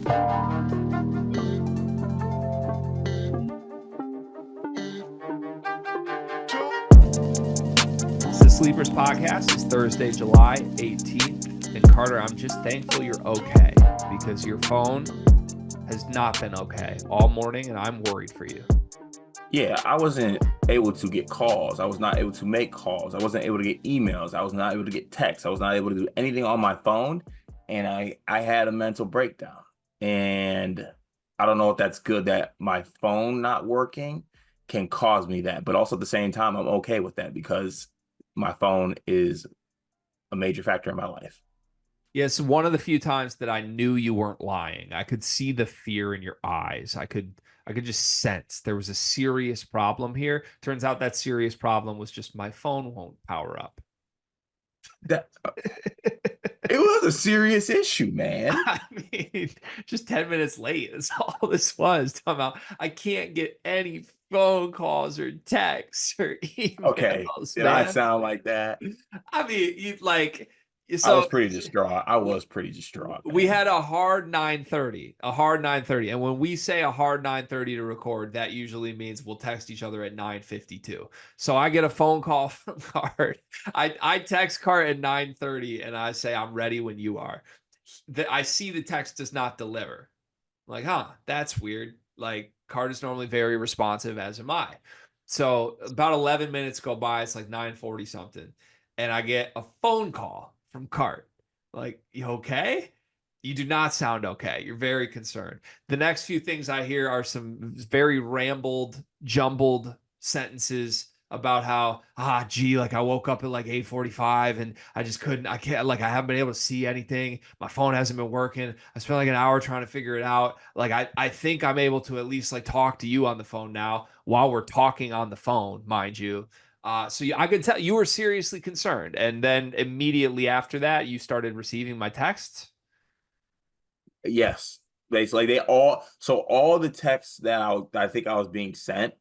It's the Sleepers Podcast. It's Thursday, July 18th. And Carter, I'm just thankful you're okay because your phone has not been okay all morning, and I'm worried for you. Yeah, I wasn't able to get calls. I was not able to make calls. I wasn't able to get emails. I was not able to get texts. I was not able to do anything on my phone. And I had a mental breakdown. And I don't know if that's good that my phone not working can cause me that. But also at the same time, I'm okay with that because my phone is a major factor in my life. Yes, one of the few times that I knew you weren't lying. I could see the fear in your eyes. I could just sense there was a serious problem here. Turns out that serious problem was just my phone won't power up. That it was a serious issue, man. I mean, just 10 minutes late is all this was. Talking about I can't get any phone calls or texts or emails. Okay, did man. I sound like that? I mean, you like I was pretty distraught. We had a hard 9:30, and when we say a hard 9:30 to record, that usually means we'll text each other at 9:52. So I get a phone call from Cart. I text Cart at 9:30 and I say I'm ready when you are. I see the text does not deliver. I'm like, huh, that's weird. Like Cart is normally very responsive, as am I. So about 11 minutes go by. It's like 9:40 something, and I get a phone call from Cart. Like, you okay? You do not sound okay. You're very concerned. The next few things I hear are some very jumbled sentences about how, like I woke up at like 8:45 and I haven't been able to see anything. My phone hasn't been working. I spent like an hour trying to figure it out. Like, I think I'm able to at least like talk to you on the phone now while we're talking on the phone, mind you. So I could tell you were seriously concerned. And then immediately after that, you started receiving my texts. Yes, basically all the texts that I think I was being sent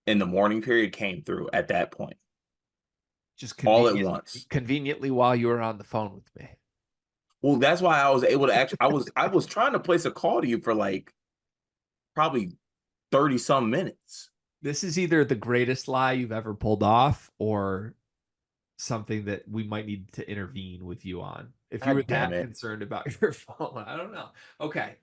in the morning period came through at that point. Just all at once. Conveniently while you were on the phone with me. Well, that's why I was able to I was trying to place a call to you for like probably 30 some minutes. This is either the greatest lie you've ever pulled off or something that we might need to intervene with you on. If you were that concerned about your phone, I don't know. Okay.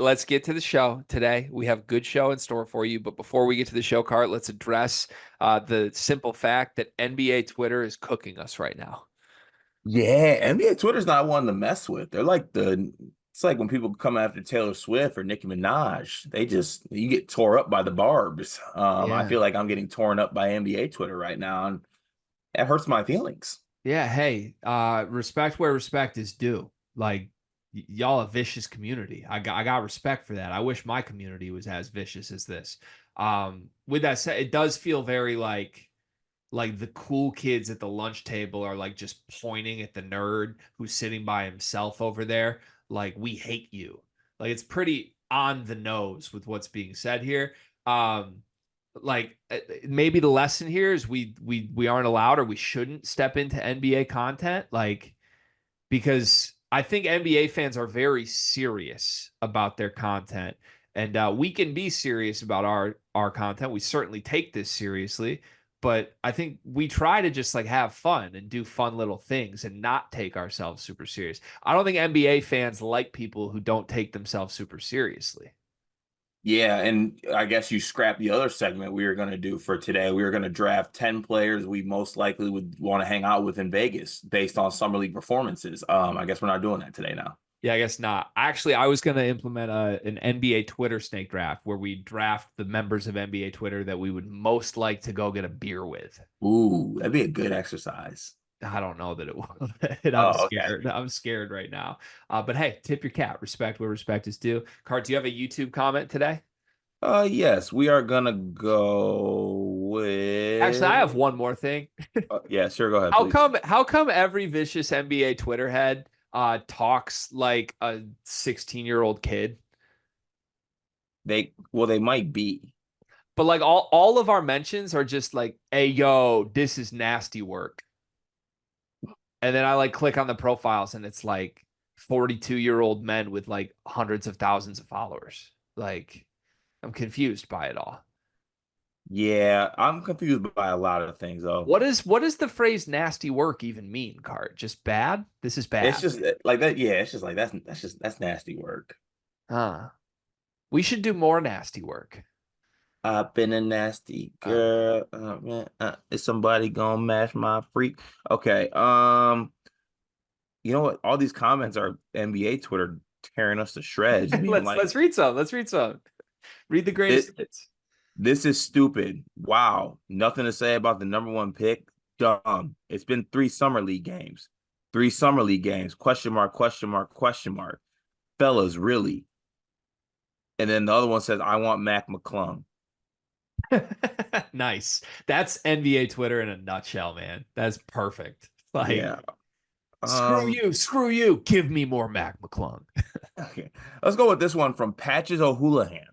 Let's get to the show today. We have a good show in store for you. But before we get to the show, Cart, let's address the simple fact that NBA Twitter is cooking us right now. Yeah, NBA Twitter's not one to mess with. They're like it's like when people come after Taylor Swift or Nicki Minaj, you get tore up by the barbs. I feel like I'm getting torn up by NBA Twitter right now, and it hurts my feelings. Yeah, hey, respect where respect is due. Like y'all a vicious community. I got respect for that. I wish my community was as vicious as this. With that said, it does feel very like the cool kids at the lunch table are like just pointing at the nerd who's sitting by himself over there. Like, we hate you. Like, it's pretty on the nose with what's being said here. Like maybe the lesson here is we aren't allowed or we shouldn't step into NBA content, like, because I think NBA fans are very serious about their content, and we can be serious about our content. We certainly take this seriously, but I think we try to just like have fun and do fun little things and not take ourselves super serious. I don't think NBA fans like people who don't take themselves super seriously. Yeah, and I guess you scrapped the other segment we were going to do for today. We were going to draft 10 players we most likely would want to hang out with in Vegas based on summer league performances. I guess we're not doing that today now. Yeah, I guess not. Actually, I was going to implement an NBA Twitter snake draft where we draft the members of NBA Twitter that we would most like to go get a beer with. Ooh, that'd be a good exercise. I don't know that it will. I'm scared. Okay. I'm scared right now. But hey, tip your cap. Respect where respect is due. Cart, do you have a YouTube comment today? Yes, we are gonna go with. Actually, I have one more thing. Yeah, sure. Go ahead. How come every vicious NBA Twitter head talks like a 16-year-old kid? They might be. But like all of our mentions are just like, hey, yo, this is nasty work. And then I like click on the profiles and it's like 42-year-old men with like hundreds of thousands of followers. Like, I'm confused by it all. Yeah, I'm confused by a lot of things though. What does the phrase nasty work even mean, Cart? Just bad? This is It's bad. just like that. Yeah, it's just like that's nasty work. Huh. We should do more nasty work. I've been a nasty Uh, girl. Man, is somebody gonna mash my freak? Okay. You know what? All these comments are NBA Twitter tearing us to shreds. You even like let's read some. Let's read some. Read the it. greatest hits. This is stupid. Wow. Nothing to say about the number one pick. Dumb. It's been 3 summer league games. 3 summer league games. Question mark, question mark, question mark. Fellas, really. And then the other one says, I want Mac McClung. Nice. That's NBA Twitter in a nutshell, man. That's perfect. Like, Yeah. screw Um, you, screw you. Give me more Mac McClung. okay. Let's go with this one from Patches O'Houlihan.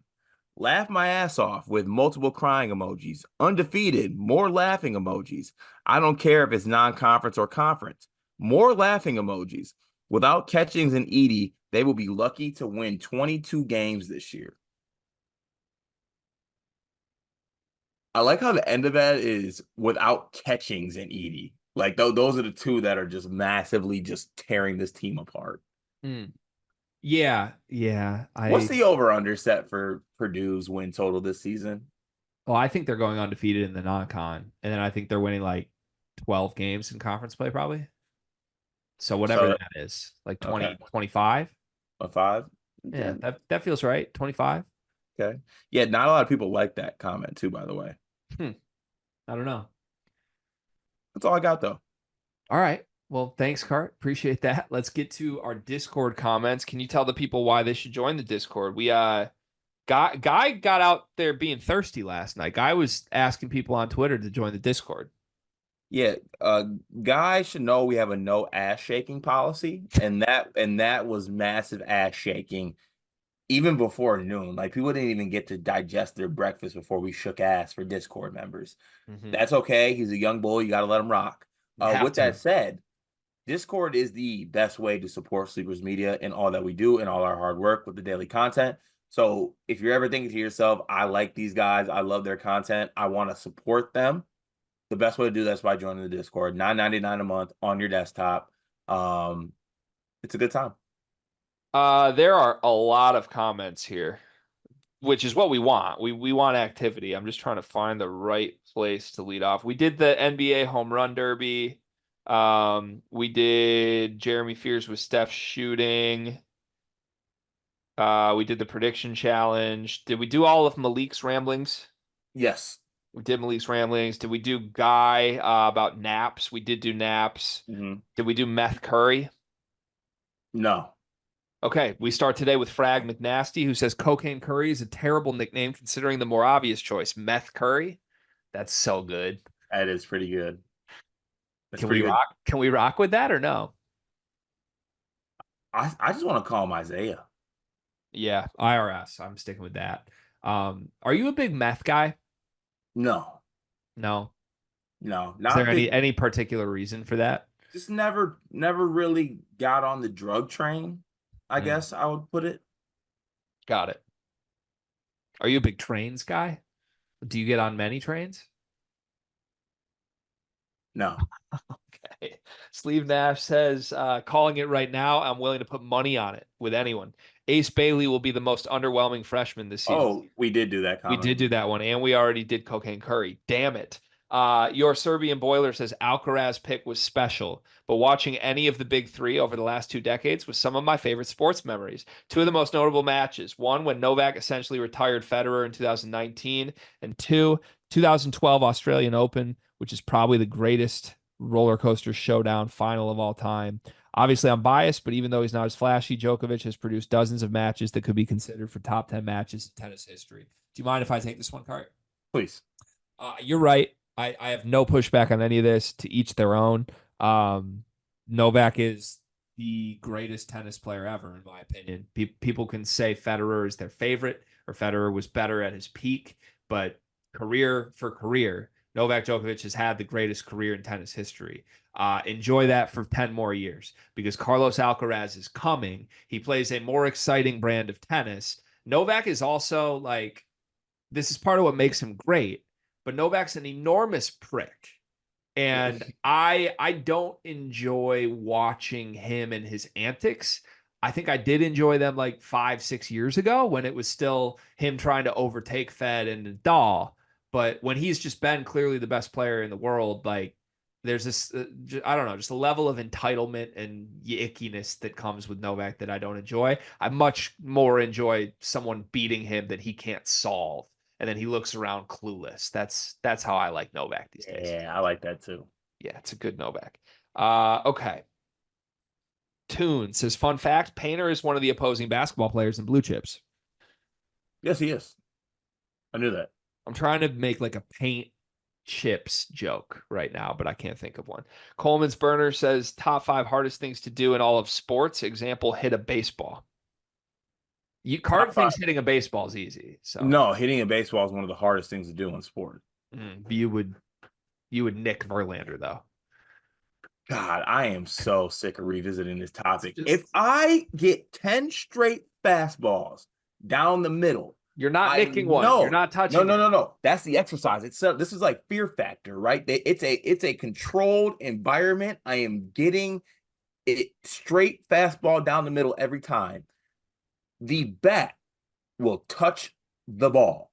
Laugh my ass off with multiple crying emojis. Undefeated, more laughing emojis. I don't care if it's non-conference or conference. More laughing emojis. Without Catchings and Edie, they will be lucky to win 22 games this year. I like how the end of that is without Catchings and Edie. Like those are the two that are just massively just tearing this team apart. Mm. Yeah, yeah. What's the over-under set for Purdue's win total this season? I think they're going undefeated in the non-con, and then I think they're winning like 12 games in conference play, probably. So whatever So that is, like okay, 20, 25. a five. Yeah, Okay. that feels right. 25. Okay. Yeah, not a lot of people like that comment too, by the way. Hmm. I don't know. That's all I got though. All right. Well, thanks, Cart. Appreciate that. Let's get to our Discord comments. Can you tell the people why they should join the Discord? We Guy got out there being thirsty last night. Guy was asking people on Twitter to join the Discord. Yeah, guys should know we have a no ass shaking policy, and that was massive ass shaking even before noon. Like people didn't even get to digest their breakfast before we shook ass for Discord members. Mm-hmm. That's okay. He's a young boy. You got to let him rock. You have With that to. said, Discord is the best way to support Sleepers Media and all that we do and all our hard work with the daily content. So if you're ever thinking to yourself, I like these guys, I love their content, I want to support them, the best way to do that is by joining the Discord. $9.99 a month on your desktop. It's a good time. There are a lot of comments here, which is what we want. We want activity. I'm just trying to find the right place to lead off. We did the NBA home run derby. We did Jeremy Fears with Steph shooting. We did the prediction challenge. Did we do all of Malik's ramblings? Yes. We did Malik's ramblings. Did we do Guy about naps? We did do naps. Mm-hmm. Did we do Meth Curry? No. Okay, we start today with Frag McNasty, who says Cocaine Curry is a terrible nickname considering the more obvious choice, Meth Curry. That's so good. That is pretty good. That's Can pretty we good. rock? Can we rock with that or no? I just want to call him Isaiah. Yeah, IRS. I'm sticking with that. Are you a big meth guy? No. No. No. Is there Not big. any particular reason for that? Just never really got on the drug train, I Mm, guess I would put it. got it. Are you a big trains guy? Do you get on many trains? No. Okay. Sleeve Nash says, calling it right now, I'm willing to put money on it with anyone. Ace Bailey will be the most underwhelming freshman this season. Oh, we did do that We comment. did do that one, and we already did Cocaine Curry. Damn it. Your Serbian Boiler says Alcaraz pick was special, but watching any of the big three over the last 2 decades was some of my favorite sports memories. Two of the most notable matches. One, when Novak essentially retired Federer in 2019, and two, 2012 Australian Open, which is probably the greatest roller coaster showdown final of all time. Obviously, I'm biased, but even though he's not as flashy, Djokovic has produced dozens of matches that could be considered for top 10 matches in tennis history. Do you mind if I take this one, Cart? Please. You're right. I have no pushback on any of this. To each their own. Novak is the greatest tennis player ever, in my opinion. People can say Federer is their favorite or Federer was better at his peak, but career for career, Novak Djokovic has had the greatest career in tennis history. Enjoy that for 10 more years because Carlos Alcaraz is coming. He plays a more exciting brand of tennis. Novak is also like, this is part of what makes him great, but Novak's an enormous prick. And I don't enjoy watching him and his antics. I think I did enjoy them like 5, 6 years ago when it was still him trying to overtake Fed and Nadal. But when he's just been clearly the best player in the world, like there's this, I don't know, just a level of entitlement and ickiness that comes with Novak that I don't enjoy. I much more enjoy someone beating him that he can't solve. And then he looks around clueless. That's how I like Novak these days. Yeah, I like that too. Yeah, it's a good Novak. Okay. Toon says, fun fact, Painter is one of the opposing basketball players in Blue Chips. Yes, he is. I knew that. I'm trying to make like a paint chips joke right now, but I can't think of one. Coleman's Burner says, top 5 hardest things to do in all of sports. Example, hit a baseball. Card thinks hitting a baseball is easy. So no, hitting a baseball is one of the hardest things to do in sport. You would Nick Verlander though. God, I am so sick of revisiting this topic. If I get 10 straight fastballs down the middle, you're not nicking one. You're not touching. No. That's the exercise. This is like Fear Factor, right? It's a controlled environment. I am getting it straight fastball down the middle every time. The bat will touch the ball.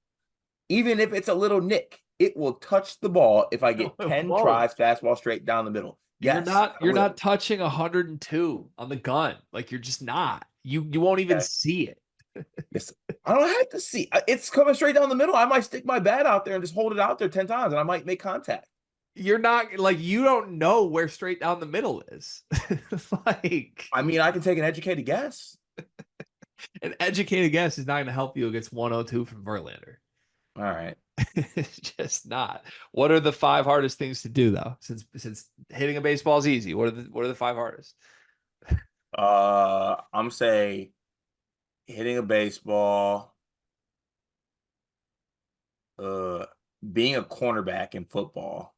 Even if it's a little nick, it will touch the ball if I get 10 tries fastball straight down the middle. Yes, you're not touching 102 on the gun. Like you're just not. You won't even see it. Yes, I don't have to see. It's coming straight down the middle. I might stick my bat out there and just hold it out there 10 times, and I might make contact. You're not like you don't know where straight down the middle is. Like, I mean, I can take an educated guess. An educated guess is not going to help you against 102 from Verlander. All right. It's just not. What are the 5 hardest things to do though? Since hitting a baseball is easy, what are the 5 hardest? I'm say hitting a baseball, being a cornerback in football,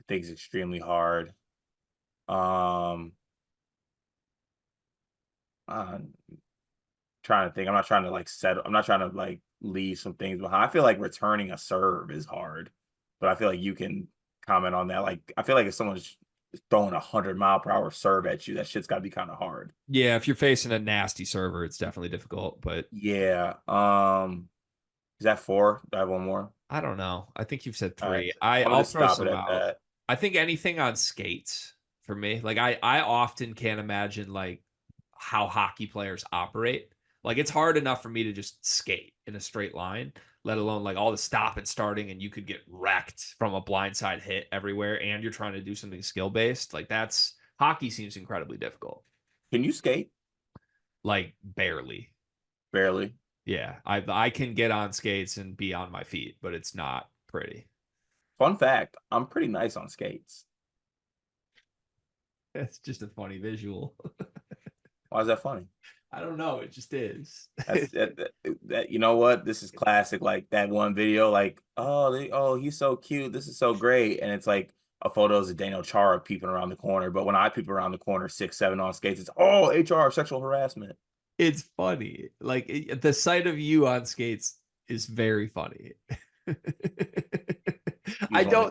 I think is extremely hard. I'm trying to think. I'm not trying to like leave some things behind. I feel like returning a serve is hard, but I feel like you can comment on that. Like, I feel like if someone's throwing 100-mile-per-hour serve at you, that shit's got to be kind of hard. Yeah, if you're facing a nasty server, it's definitely difficult. But yeah, is that 4? Do I have one more? I don't know. I think you've said 3. Right. I'll throw stop some it at out. that. I think anything on skates for me. Like I often can't imagine like how hockey players operate. Like it's hard enough for me to just skate in a straight line, let alone like all the stop and starting, and you could get wrecked from a blindside hit everywhere, and you're trying to do something skill based. Like that's hockey seems incredibly difficult. Can you skate? Like barely. Barely. Yeah, I can get on skates and be on my feet, but it's not pretty. Fun fact, I'm pretty nice on skates. It's just a funny visual. Why is that funny? I don't know. It just is. that you know what? This is classic. Like that one video, like, oh, he's so cute. This is so great. And it's like a photo of Zdeno Chara peeping around the corner. But when I peep around the corner, 6'7" on skates, it's HR, sexual harassment. It's funny. Like the sight of you on skates is very funny.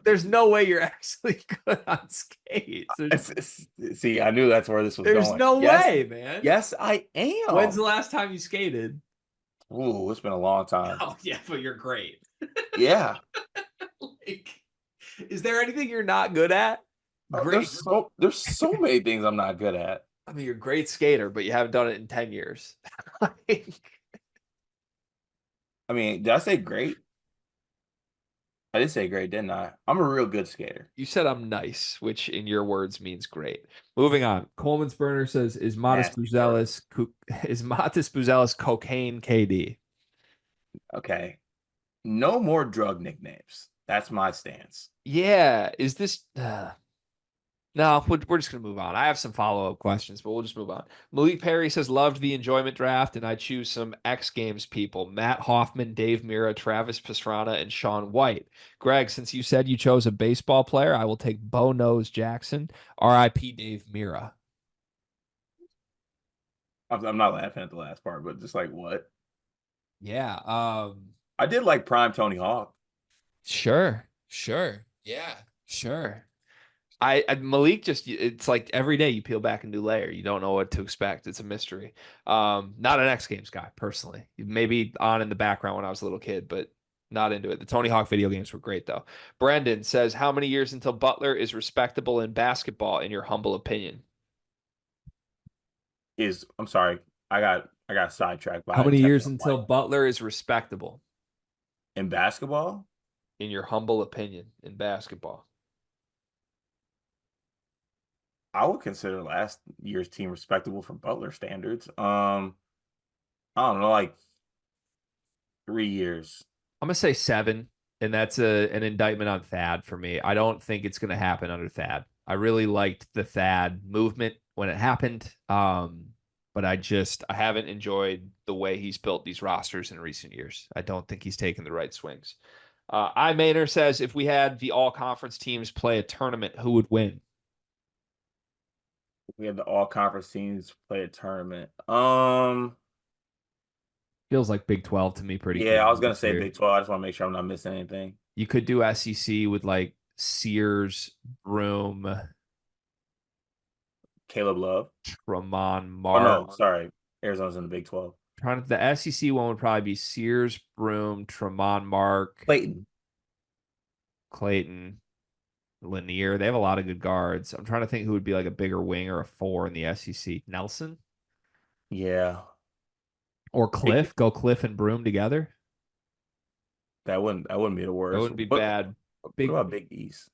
There's no way you're actually good on skates. See, I knew that's where this was going. There's no way, man. Yes, I am. When's the last time you skated? Ooh, it's been a long time. Oh, yeah, but you're great. Yeah. Like, is there anything you're not good at? There's so many things I'm not good at. I mean, you're a great skater, but you haven't done it in 10 years. I mean, did I say great? I did say great, didn't I? I'm a real good skater. You said I'm nice, which in your words means great. Moving on. Coleman's Burner says, is Matas Buzelis cocaine KD? Okay. No more drug nicknames. That's my stance. Yeah. Is this No, we're just going to move on. I have some follow-up questions, but we'll just move on. Malik Perry says, loved the enjoyment draft, and I choose some X Games people. Matt Hoffman, Dave Mira, Travis Pastrana, and Sean White. Greg, since you said you chose a baseball player, I will take Bo Nose Jackson, RIP Dave Mira. I'm not laughing at the last part, but just like what? Yeah, I did like Prime Tony Hawk. sure. Yeah, sure. Malik just it's like every day you peel back a new layer. You don't know what to expect. It's a mystery. Not an X Games guy personally. Maybe on in the background when I was a little kid, but not into it. The Tony Hawk video games were great though. Brandon says, "How many years until Butler is respectable in basketball, in your humble opinion?" I'm sorry, I got sidetracked How by many texting years my until wife. Butler is respectable, In basketball, in your humble opinion, in basketball? I would consider last year's team respectable for Butler standards. I don't know, like 3 years. I'm gonna say 7, and that's an indictment on Thad for me. I don't think it's gonna happen under Thad. I really liked the Thad movement when it happened, but I haven't enjoyed the way he's built these rosters in recent years. I don't think he's taken the right swings. I Maynor says, if we had the all conference teams play a tournament, who would win? We had the all conference teams play a tournament. Feels like Big 12 to me pretty Yeah, I was cleanly gonna this say year. Big 12. I just want to make sure I'm not missing anything. You could do SEC with like Sears, Broom, Caleb Love. Ramon Oh Mark. no, sorry. Arizona's in the Big 12. The SEC one would probably be Sears, Broom, Tremont Mark, Clayton. Clayton, Lanier. They have a lot of good guards. I'm trying to think who would be like a bigger wing or a 4 in the SEC. Nelson Yeah. or Big, Cliff. Go Cliff and Broom together. that wouldn't be the That worst. wouldn't be What bad. what Big. about Big East?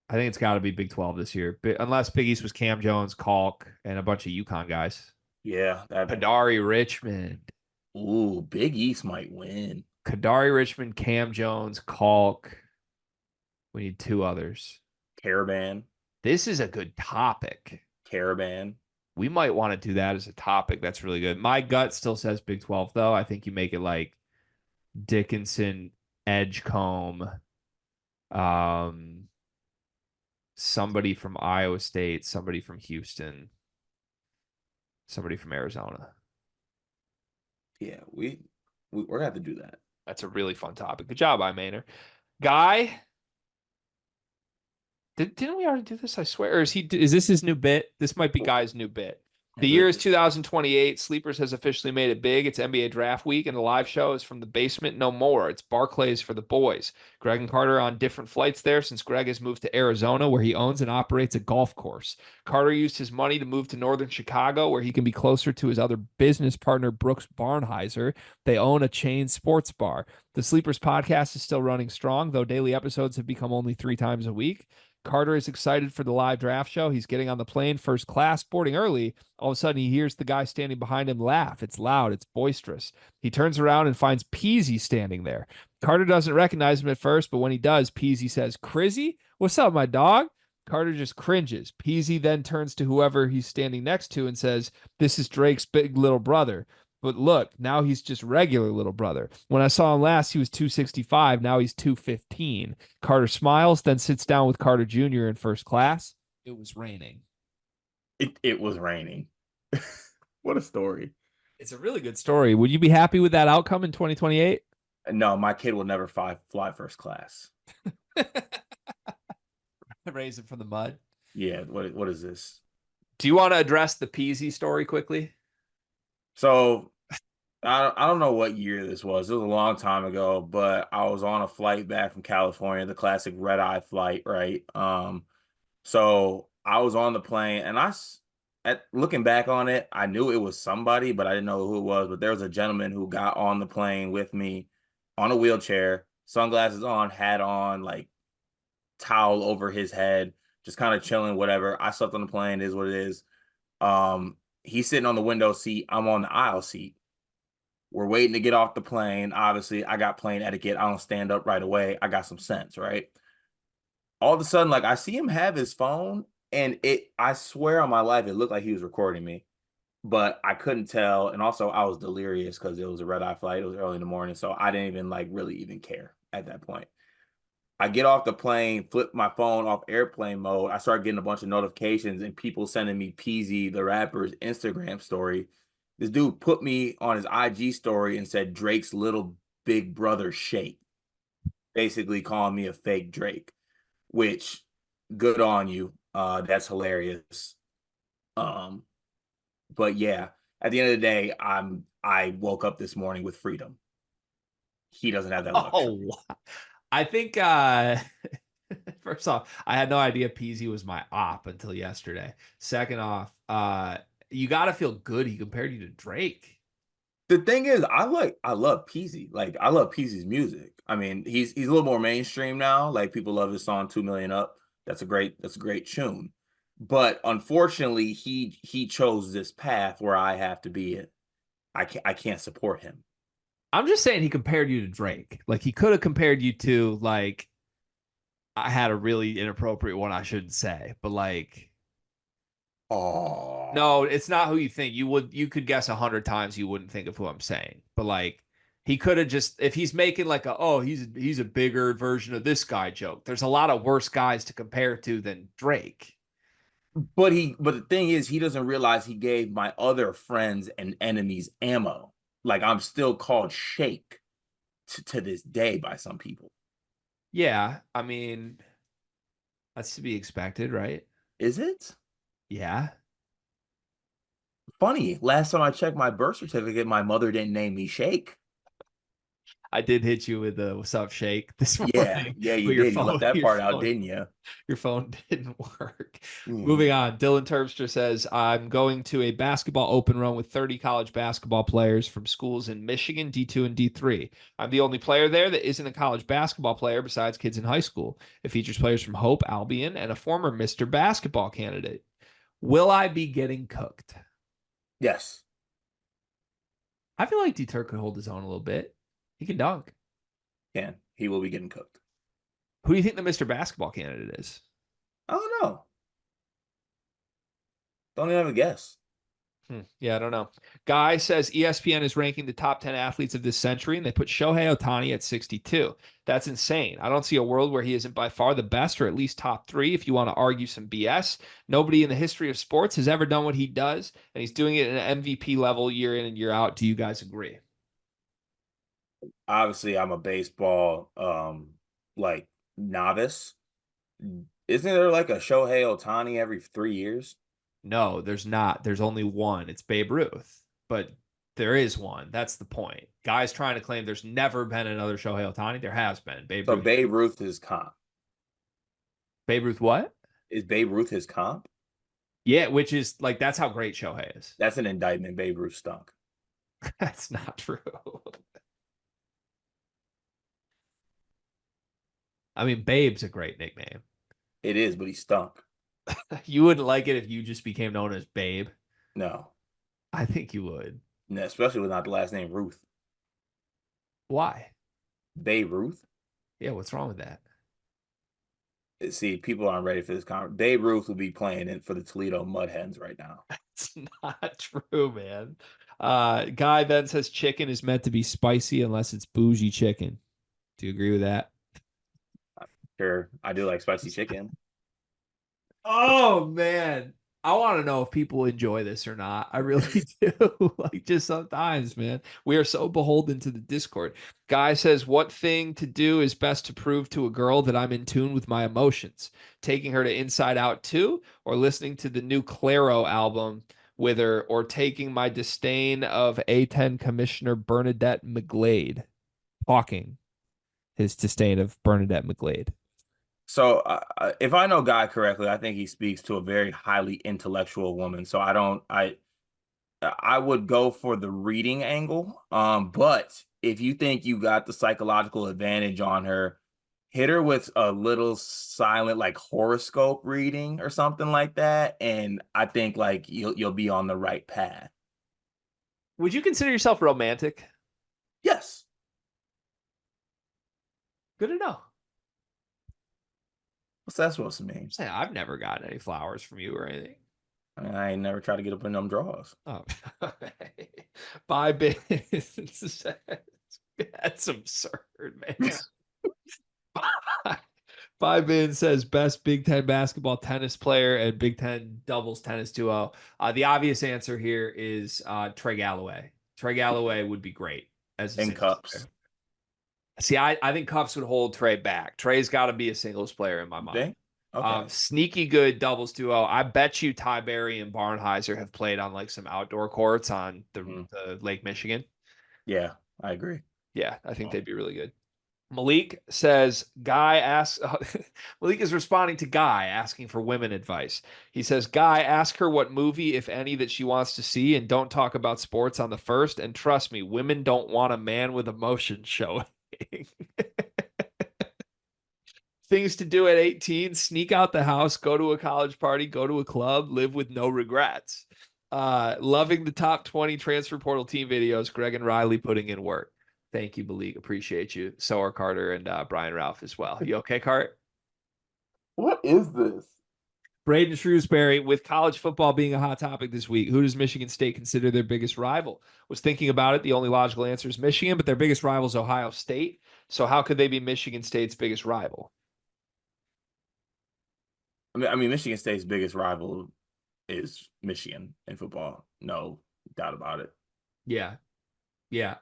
I think it's got to be Big 12 this year, unless Big East was Cam Jones, Kalk, and a bunch of UConn guys. Yeah, that Kadari Richmond. ooh, Big East might win. Kadari Richmond, Cam Jones, Kalk. We need 2 others. Caravan. This is a good topic. Caravan. We might want to do that as a topic. That's really good. My gut still says Big 12, though. I think you make it like Dickinson, Edgecombe, um, somebody from Iowa State, somebody from Houston, somebody from Arizona. Yeah, we're gonna have to do that. That's a really fun topic. Good job, I Maynor. Guy, didn't we already do this? I swear. Or is this his new bit? This might be Guy's new bit. The year is 2028. Sleepers has officially made it big. It's NBA draft week, and the live show is from the basement no more. It's Barclays for the boys. Greg and Carter on different flights there since Greg has moved to Arizona, where he owns and operates a golf course. Carter used his money to move to northern Chicago, where he can be closer to his other business partner, Brooks Barnheiser. They own a chain sports bar. The Sleepers podcast is still running strong, though daily episodes have become only 3 times a week. Carter is excited for the live draft show. He's getting on the plane first class, boarding early. All of a sudden, he hears the guy standing behind him laugh. It's loud, it's boisterous. He turns around and finds Peasy standing there. Carter doesn't recognize him at first, but when he does, Peasy says, "Crizzy, what's up, my dog?" Carter just cringes. Peasy then turns to whoever he's standing next to and says, "This is Drake's big little brother. But look, now he's just regular little brother. When I saw him last, he was 265. Now he's 215. Carter smiles, then sits down with Carter Jr. in first class. It was raining. It was raining. What a story. It's a really good story. Would you be happy with that outcome in 2028? No, my kid will never fly first class. Raise it from the mud. Yeah, what is this? Do you want to address the Peasy story quickly? So I don't know what year this was. It was a long time ago, but I was on a flight back from California, the classic red eye flight, right? So I was on the plane, and at looking back on it, I knew it was somebody, but I didn't know who it was. But there was a gentleman who got on the plane with me on a wheelchair, sunglasses on, hat on, like towel over his head, just kind of chilling, whatever. I slept on the plane, is what it is. He's sitting on the window seat. I'm on the aisle seat. We're waiting to get off the plane. Obviously, I got plane etiquette. I don't stand up right away. I got some sense, right? All of a sudden, like I see him have his phone And I swear on my life, it looked like he was recording me, but I couldn't tell. And also, I was delirious because it was a red eye flight. It was early in the morning, so I didn't even like really even care at that point. I get off the plane, flip my phone off airplane mode. I start getting a bunch of notifications and people sending me Peasy, the rapper's Instagram story. This dude put me on his IG story and said Drake's little big brother Shake, basically calling me a fake Drake, which good on you. That's hilarious. Um, but yeah, at the end of the day, I woke up this morning with freedom. He doesn't have that luxury. Oh, I think first off, I had no idea Peasy was my op until yesterday. Second off, you got to feel good he compared you to Drake. The thing is, I love Peasy. Like I love Peasy's music. I mean, he's a little more mainstream now. Like people love his song 2 Million Up. That's a great tune. But unfortunately, he chose this path where I have to be it. I can't support him. I'm just saying he compared you to Drake. Like he could have compared you to like I had a really inappropriate one I shouldn't say, but like Oh, no, it's not who you think. You could guess 100 times you wouldn't think of who I'm saying. But like he could have just if he's making like he's a bigger version of this guy joke. There's a lot of worse guys to compare to than Drake. but the thing is, he doesn't realize he gave my other friends and enemies ammo. Like I'm still called Shake to this day by some people. Yeah, I mean that's to be expected, right? Is it? Yeah. Funny. Last time I checked my birth certificate, my mother didn't name me Shake. I did hit you with the what's up shake this Yeah, morning, yeah, you but your did. You phone, left that your part out, phone didn't you? Your phone didn't work. Mm. Moving on. Dylan Terpstra says, I'm going to a basketball open run with 30 college basketball players from schools in Michigan, D2 and D3. I'm the only player there that isn't a college basketball player besides kids in high school. It features players from Hope, Albion, and a former Mr. Basketball candidate. Will I be getting cooked? Yes, I feel like D Turk could hold his own a little bit. He can dunk. can. He will be getting cooked. Who do you think the Mr. Basketball candidate is? I don't know. Don't even have a guess. Yeah, I don't know. Guy says ESPN is ranking the top 10 athletes of this century, and they put Shohei Ohtani at 62. That's insane. I don't see a world where he isn't by far the best, or at least top three, if you want to argue some BS. Nobody in the history of sports has ever done what he does, and he's doing it at an MVP level year in and year out. Do you guys agree? Obviously, I'm a baseball like novice. Isn't there like a Shohei Ohtani every 3 years? No, there's not. There's only one. It's Babe Ruth, but there is one. That's the point. Guys trying to claim there's never been another Shohei Ohtani. There has been. Babe So Ruth. Babe Ruth is comp. Babe Ruth what? Is Babe Ruth his comp? Yeah, which is like that's how great Shohei is. That's an indictment. Babe Ruth stunk. That's not true. I mean, Babe's a great nickname. It is, but he stunk. You wouldn't like it if you just became known as Babe. No, I think you would. no, especially with not the last name Ruth. Why? Babe Ruth. Yeah, what's wrong with that? See, people aren't ready for this conversation. Babe Ruth will be playing it for the Toledo Mud Hens right now. It's not true, man. Guy then says chicken is meant to be spicy unless it's bougie chicken. Do you agree with that? Sure, I do like spicy chicken. Oh man. I want to know if people enjoy this or not. I really do. Like just sometimes, man. We are so beholden to the Discord. Guy says, what thing to do is best to prove to a girl that I'm in tune with my emotions? Taking her to Inside Out 2 or listening to the new Claro album with her or taking my disdain of A10 Commissioner Bernadette McGlade. Talking his disdain of Bernadette McGlade. So, if I know Guy correctly, I think he speaks to a very highly intellectual woman. So I don't, I would go for the reading angle. But if you think you got the psychological advantage on her, hit her with a little silent like horoscope reading or something like that, and I think like you'll be on the right path. Would you consider yourself romantic? Yes. Good to know. What's that supposed to mean? Saying I've never gotten any flowers from you or anything. I mean, I ain't never tried to get up in them drawers. Oh, bye, Ben. That's absurd, man. Bye, Ben says best Big Ten basketball tennis player and Big Ten doubles tennis duo. The obvious answer here is Trey Galloway. Trey Galloway would be great as a In singles cups. player. See, I think Cuffs would hold Trey back. Trey's got to be a singles player in my You mind. think? Okay. Sneaky good doubles duo. I bet you Ty Berry and Barnheiser have played on like some outdoor courts on the Lake Michigan. Yeah, I agree. Yeah, I think they'd be really good. Malik says, Guy asks, Malik is responding to Guy asking for women advice. He says, Guy, ask her what movie, if any, that she wants to see and don't talk about sports on the first. And trust me, women don't want a man with emotion showing. Things to do at 18, sneak out the house, go to a college party, go to a club, live with no regrets. Loving the top 20 transfer portal team videos, Greg and Riley putting in work. Thank you, Malik. Appreciate you. So are Carter and Brian Ralph as well. You okay, Cart? What is this? Braden Shrewsbury, with college football being a hot topic this week, who does Michigan State consider their biggest rival? Was thinking about it. The only logical answer is Michigan, but their biggest rival is Ohio State. So how could they be Michigan State's biggest rival? I mean, Michigan State's biggest rival is Michigan in football. No doubt about it. Yeah. Yeah.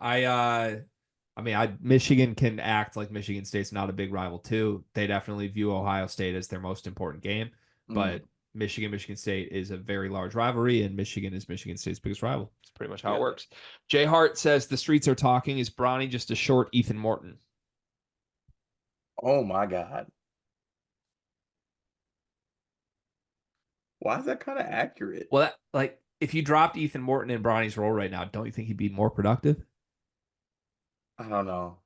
Michigan can act like Michigan State's not a big rival too. They definitely view Ohio State as their most important game, but Michigan State is a very large rivalry, and Michigan is Michigan State's biggest rival. It's pretty much how it works. Jay Hart says the streets are talking. Is Bronny just a short Ethan Morton? Oh my God. Why is that kind of accurate? Well, if you dropped Ethan Morton in Bronny's role right now, don't you think he'd be more productive? I don't know.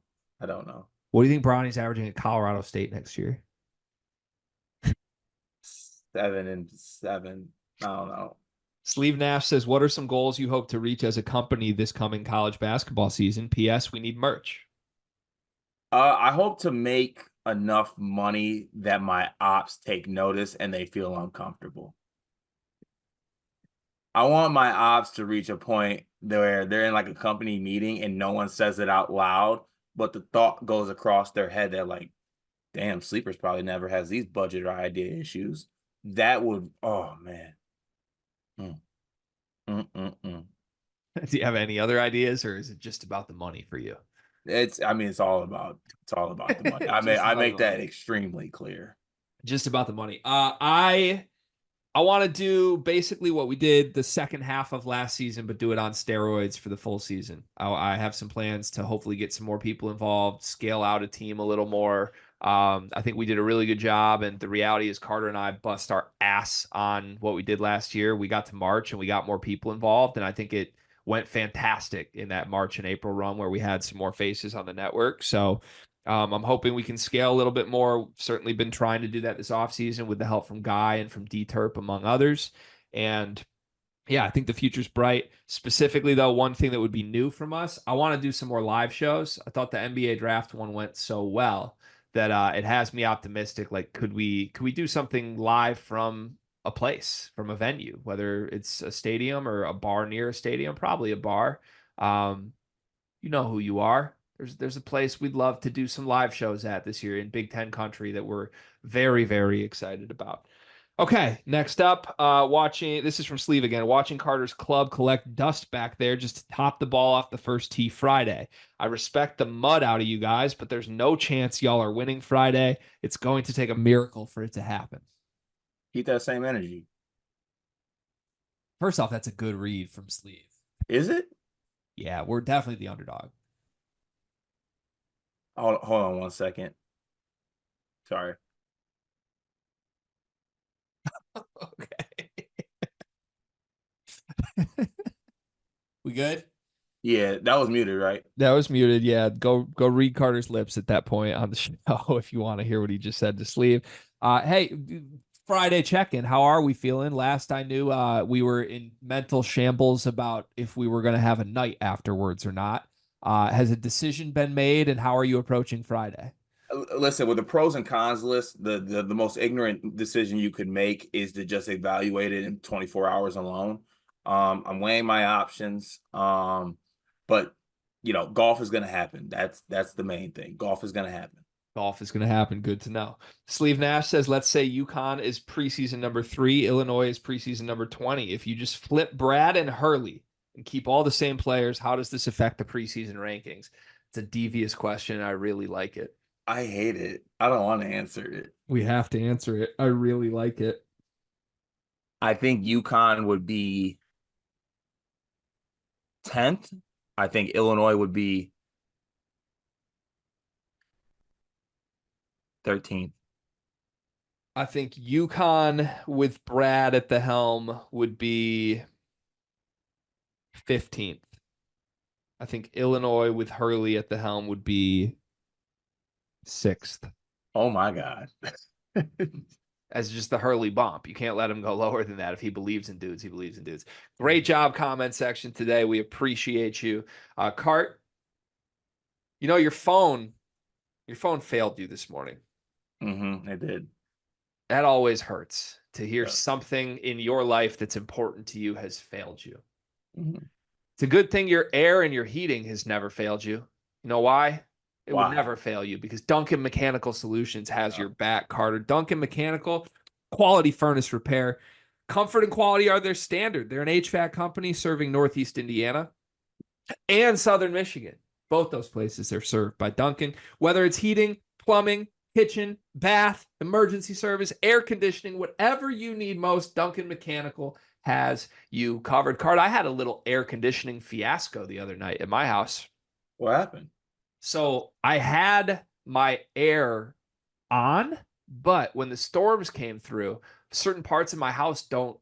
I don't know. What do you think Bronny's averaging at Colorado State next year? 7-7. I don't know. Sleeve Nash says, what are some goals you hope to reach as a company this coming college basketball season? P.S. We need merch. I hope to make enough money that my ops take notice and they feel uncomfortable. I want my ops to reach a point where they're in like a company meeting and no one says it out loud, but the thought goes across their head. They're like, damn, Sleepers probably never has these budget or idea issues. That would, oh man. Do you have any other ideas, or is it just about the money for you? It's all about the money. I make that extremely clear. Just about the money. I want to do basically what we did the second half of last season, but do it on steroids for the full season. I have some plans to hopefully get some more people involved, scale out a team a little more. I think we did a really good job, and the reality is Carter and I bust our ass on what we did last year. We got to March and we got more people involved, and I think it went fantastic in that March and April run where we had some more faces on the network. So I'm hoping we can scale a little bit more. Certainly been trying to do that this offseason with the help from Guy and from D-Terp, among others. And yeah, I think the future's bright. Specifically, though, one thing that would be new from us, I want to do some more live shows. I thought the NBA draft one went so well that it has me optimistic. Like, could we do something live from a place, from a venue, whether it's a stadium or a bar near a stadium? Probably a bar. You know who you are. There's a place we'd love to do some live shows at this year in Big Ten country that we're very, very excited about. Okay, next up, this is from Sleeve again, watching Carter's club collect dust back there just to top the ball off the first tee Friday. I respect the mud out of you guys, but there's no chance y'all are winning Friday. It's going to take a miracle for it to happen. Keep that same energy. First off, that's a good read from Sleeve. Is it? Yeah, we're definitely the underdog. Hold on 1 second. Sorry. Okay. We good? Yeah, that was muted, right? That was muted. Yeah, go read Carter's lips at that point on the show if you want to hear what he just said to Sleeve. Hey, Friday check-in. How are we feeling? Last I knew, we were in mental shambles about if we were going to have a night afterwards or not. Has a decision been made, and how are you approaching Friday? Listen, with the pros and cons list, the most ignorant decision you could make is to just evaluate it in 24 hours alone. I'm weighing my options. But golf is gonna happen. That's the main thing. Golf is gonna happen. Golf is going to happen. Good to know. Sleeve Nash says, let's say UConn is preseason number 3, Illinois is preseason number 20. If you just flip Brad and Hurley and keep all the same players, how does this affect the preseason rankings? It's a devious question. I really like it. I hate it. I don't want to answer it. We have to answer it. I really like it. I think UConn would be 10th. I think Illinois would be 13th. I think UConn with Brad at the helm would be 15th. I think Illinois with Hurley at the helm would be 6th. Oh my God. As just the Hurley bump. You can't let him go lower than that. If he believes in dudes, he believes in dudes. Great job, comment section today. We appreciate you. Cart, your phone failed you this morning. It did. That always hurts to hear Yeah. something in your life that's important to you has failed you. Mm-hmm. It's a good thing your air and your heating has never failed you. You know why? It Why? would never fail you because Duncan Mechanical Solutions has your back, Carter. Duncan Mechanical, quality furnace repair. Comfort and quality are their standard. They're an HVAC company serving Northeast Indiana and Southern Michigan. Both those places are served by Duncan. Whether it's heating, plumbing, kitchen, bath, emergency service, air conditioning, whatever you need most, Duncan Mechanical has you covered. Card, I had a little air conditioning fiasco the other night at my house. What happened? So I had my air on, but when the storms came through, certain parts of my house don't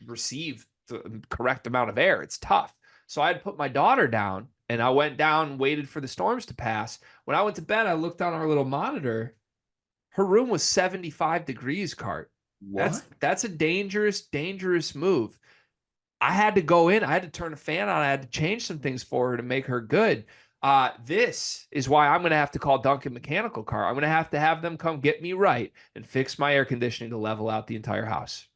receive the correct amount of air. It's tough. So I had put my daughter down and I went down and waited for the storms to pass. When I went to bed, I looked on our little monitor. Her room was 75 degrees, Cart. What? That's a dangerous move. I had to go in. I had to turn the fan on. I had to change some things for her to make her good. This is why I'm going to have to call Duncan Mechanical Car. I'm going to have them come get me right and fix my air conditioning to level out the entire house.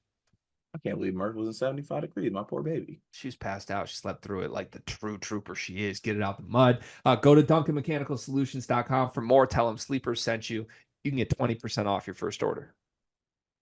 I can't believe Murph was in 75 degrees. My poor baby. She's passed out. She slept through it like the true trooper she is. Get it out the mud. Go to DuncanMechanicalSolutions.com for more. Tell them Sleepers sent you. You can get 20% off your first order.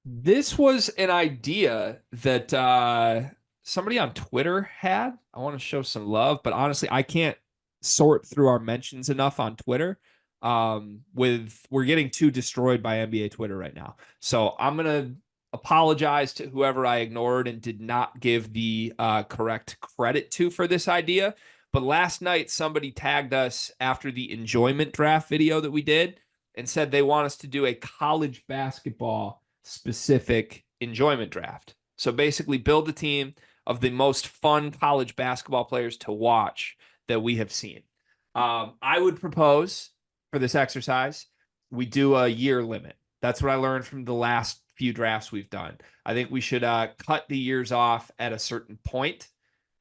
This was an idea that somebody on Twitter had. I want to show some love, but honestly, I can't sort through our mentions enough on Twitter. We're getting too destroyed by NBA Twitter right now. So I'm gonna apologize to whoever I ignored and did not give the correct credit to for this idea. But last night, somebody tagged us after the enjoyment draft video that we did and said they want us to do a college basketball specific enjoyment draft. So basically build a team of the most fun college basketball players to watch that we have seen. I would propose for this exercise, we do a year limit. That's what I learned from the last few drafts we've done. I think we should cut the years off at a certain point,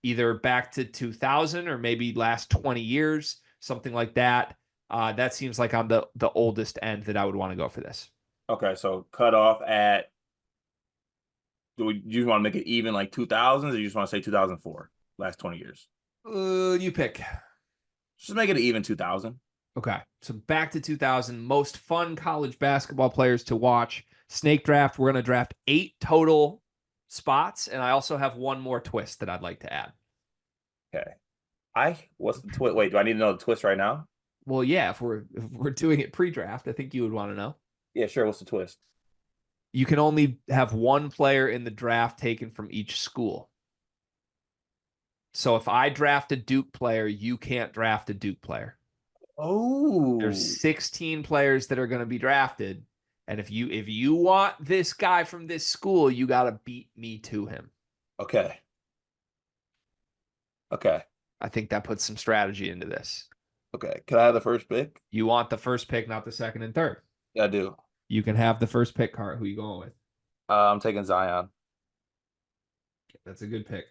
either back to 2000 or maybe last 20 years, something like that. That seems like on the oldest end that I would want to go for this. Okay, so cut off at. Do you want to make it even like 2000s, or you just want to say 2004? Last 20 years. You pick. Just make it an even 2000. Okay, so back to 2000. Most fun college basketball players to watch. Snake draft. We're going to draft 8 total spots, and I also have one more twist that I'd like to add. Okay. What's the twist? Wait, do I need to know the twist right now? Well, yeah, if we're doing it pre-draft, I think you would want to know. Yeah, sure. What's the twist? You can only have one player in the draft taken from each school. So if I draft a Duke player, you can't draft a Duke player. Oh, There's 16 players that are going to be drafted. And if you want this guy from this school, you got to beat me to him. Okay. I think that puts some strategy into this. Okay. Can I have the first pick? You want the first pick, not the second and third. Yeah, I do. You can have the first pick, Cart. Who are you going with? I'm taking Zion. That's a good pick.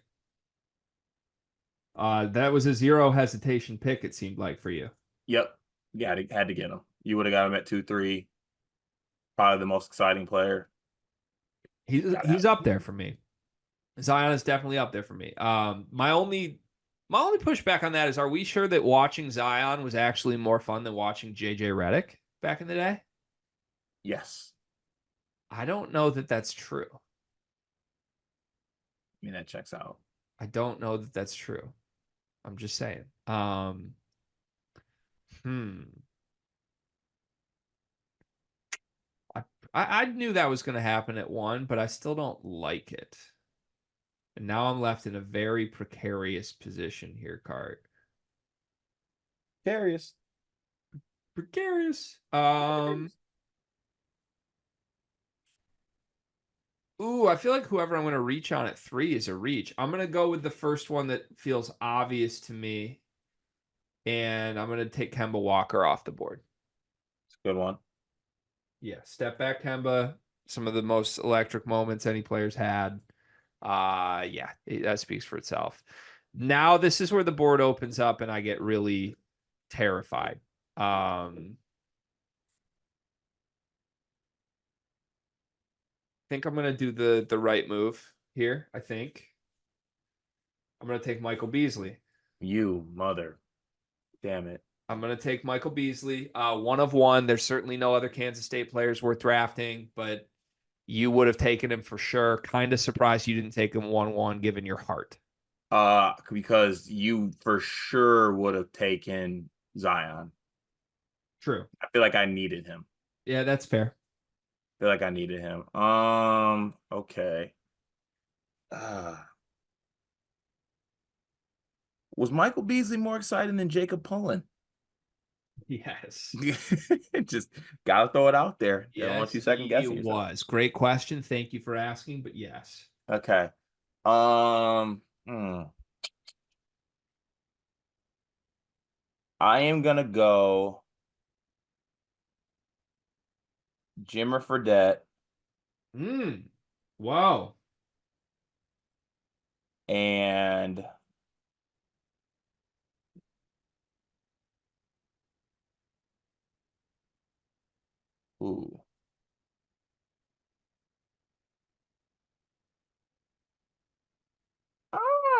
That was a zero hesitation pick, it seemed like, for you. Yep. Yeah, had to get him. You would have got him at 2-3. Probably the most exciting player. He's up there for me. Zion is definitely up there for me. My only pushback on that is, are we sure that watching Zion was actually more fun than watching JJ Redick back in the day? Yes. I don't know that that's true. I mean, that checks out. I don't know that that's true. I'm just saying. Hmm. I knew that was going to happen at one, but I still don't like it. And now I'm left in a very precarious position here, Cart. Curious. Precarious. Ooh, I feel like whoever I'm going to reach on at 3 is a reach. I'm going to go with the first one that feels obvious to me, and I'm going to take Kemba Walker off the board. It's a good one. Yeah, step back Kemba. Some of the most electric moments any player's had. Yeah, that speaks for itself. Now this is where the board opens up and I get really terrified. I think I'm gonna do the right move here. I think I'm gonna take Michael Beasley. You mother. Damn it. I'm gonna take Michael Beasley. One of one. There's certainly no other Kansas State players worth drafting, but you would have taken him for sure. Kind of surprised you didn't take him 1-1 given your heart. Because you for sure would have taken Zion. True. I feel like I needed him. Yeah, that's fair. I feel like I needed him. Okay. Was Michael Beasley more exciting than Jacob Pullen? Yes. Just gotta throw it out there. Don't want Yes, you second guessing it yourself. was. Great question. Thank you for asking, but yes. Okay. I am gonna go Jimmer Fredette Wow. and ooh.